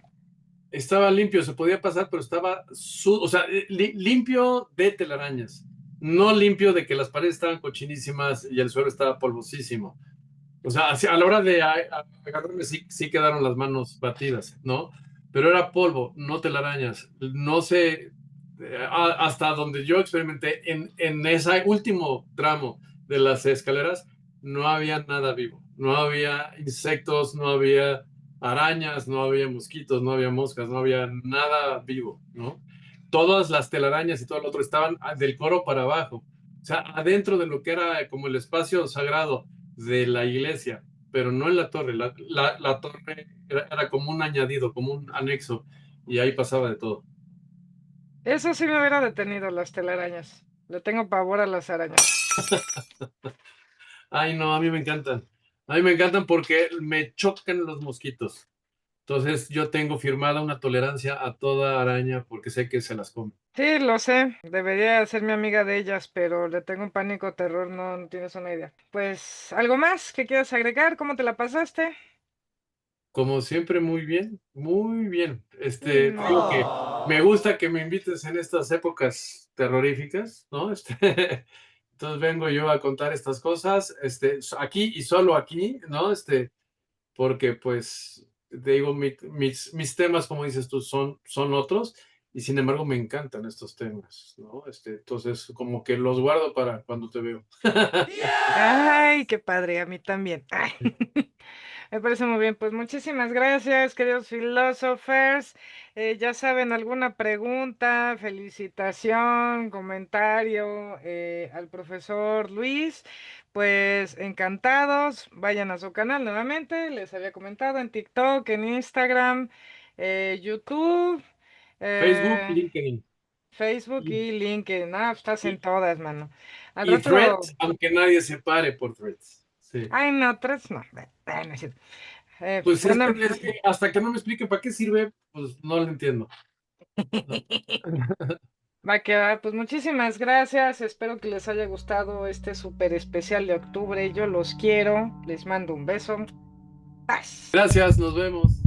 Speaker 2: estaba limpio, se podía pasar, pero estaba, o sea, limpio de telarañas, no limpio de que las paredes estaban cochinísimas y el suelo estaba polvosísimo. O sea, a la hora de agarrarme sí, sí quedaron las manos batidas, ¿no? Pero era polvo, no telarañas. No sé, hasta donde yo experimenté, en ese último tramo de las escaleras, no había nada vivo. No había insectos, no había arañas, no había mosquitos, no había moscas, no había nada vivo, ¿no? Todas las telarañas y todo lo otro estaban del coro para abajo. O sea, adentro de lo que era como el espacio sagrado de la iglesia, pero no en la torre. La torre era como un añadido, como un anexo, y ahí pasaba de todo.
Speaker 1: Eso sí me hubiera detenido, las telarañas. Le tengo pavor a las arañas.
Speaker 2: Ay, no, a mí me encantan. A mí me encantan porque me chocan los mosquitos. Entonces yo tengo firmada una tolerancia a toda araña porque sé que se las come.
Speaker 1: Sí, lo sé. Debería ser mi amiga de ellas, pero le tengo un pánico terror, no, no tienes una idea. Pues, ¿algo más que quieras agregar? ¿Cómo te la pasaste?
Speaker 2: Como siempre, muy bien, muy bien. Te digo que
Speaker 1: Mm.
Speaker 2: me gusta que me invites en estas épocas terroríficas, ¿no? Entonces vengo yo a contar estas cosas, aquí y solo aquí, ¿no? Porque pues, te digo, mis temas, como dices tú, son otros, y sin embargo me encantan estos temas, ¿no? Entonces, como que los guardo para cuando te veo.
Speaker 1: Ay, qué padre, a mí también. Ay. Me parece muy bien. Pues muchísimas gracias, queridos filósofos. Ya saben, alguna pregunta, felicitación, comentario al profesor Luis, pues encantados. Vayan a su canal nuevamente. Les había comentado en TikTok, en Instagram, YouTube,
Speaker 2: Facebook,
Speaker 1: eh,
Speaker 2: LinkedIn
Speaker 1: Facebook
Speaker 2: y,
Speaker 1: y LinkedIn. Ah, estás en
Speaker 2: y,
Speaker 1: todas, mano. Al
Speaker 2: y
Speaker 1: rato.
Speaker 2: Threads, aunque nadie se pare por Threads. Sí.
Speaker 1: Ay, no, tres no. No es cierto.
Speaker 2: Pues
Speaker 1: Bueno,
Speaker 2: es que hasta que no me expliquen para qué sirve, pues no lo entiendo. No.
Speaker 1: va que va. Pues muchísimas gracias. Espero que les haya gustado este súper especial de octubre. Yo los quiero. Les mando un beso. Paz.
Speaker 2: Gracias, nos vemos.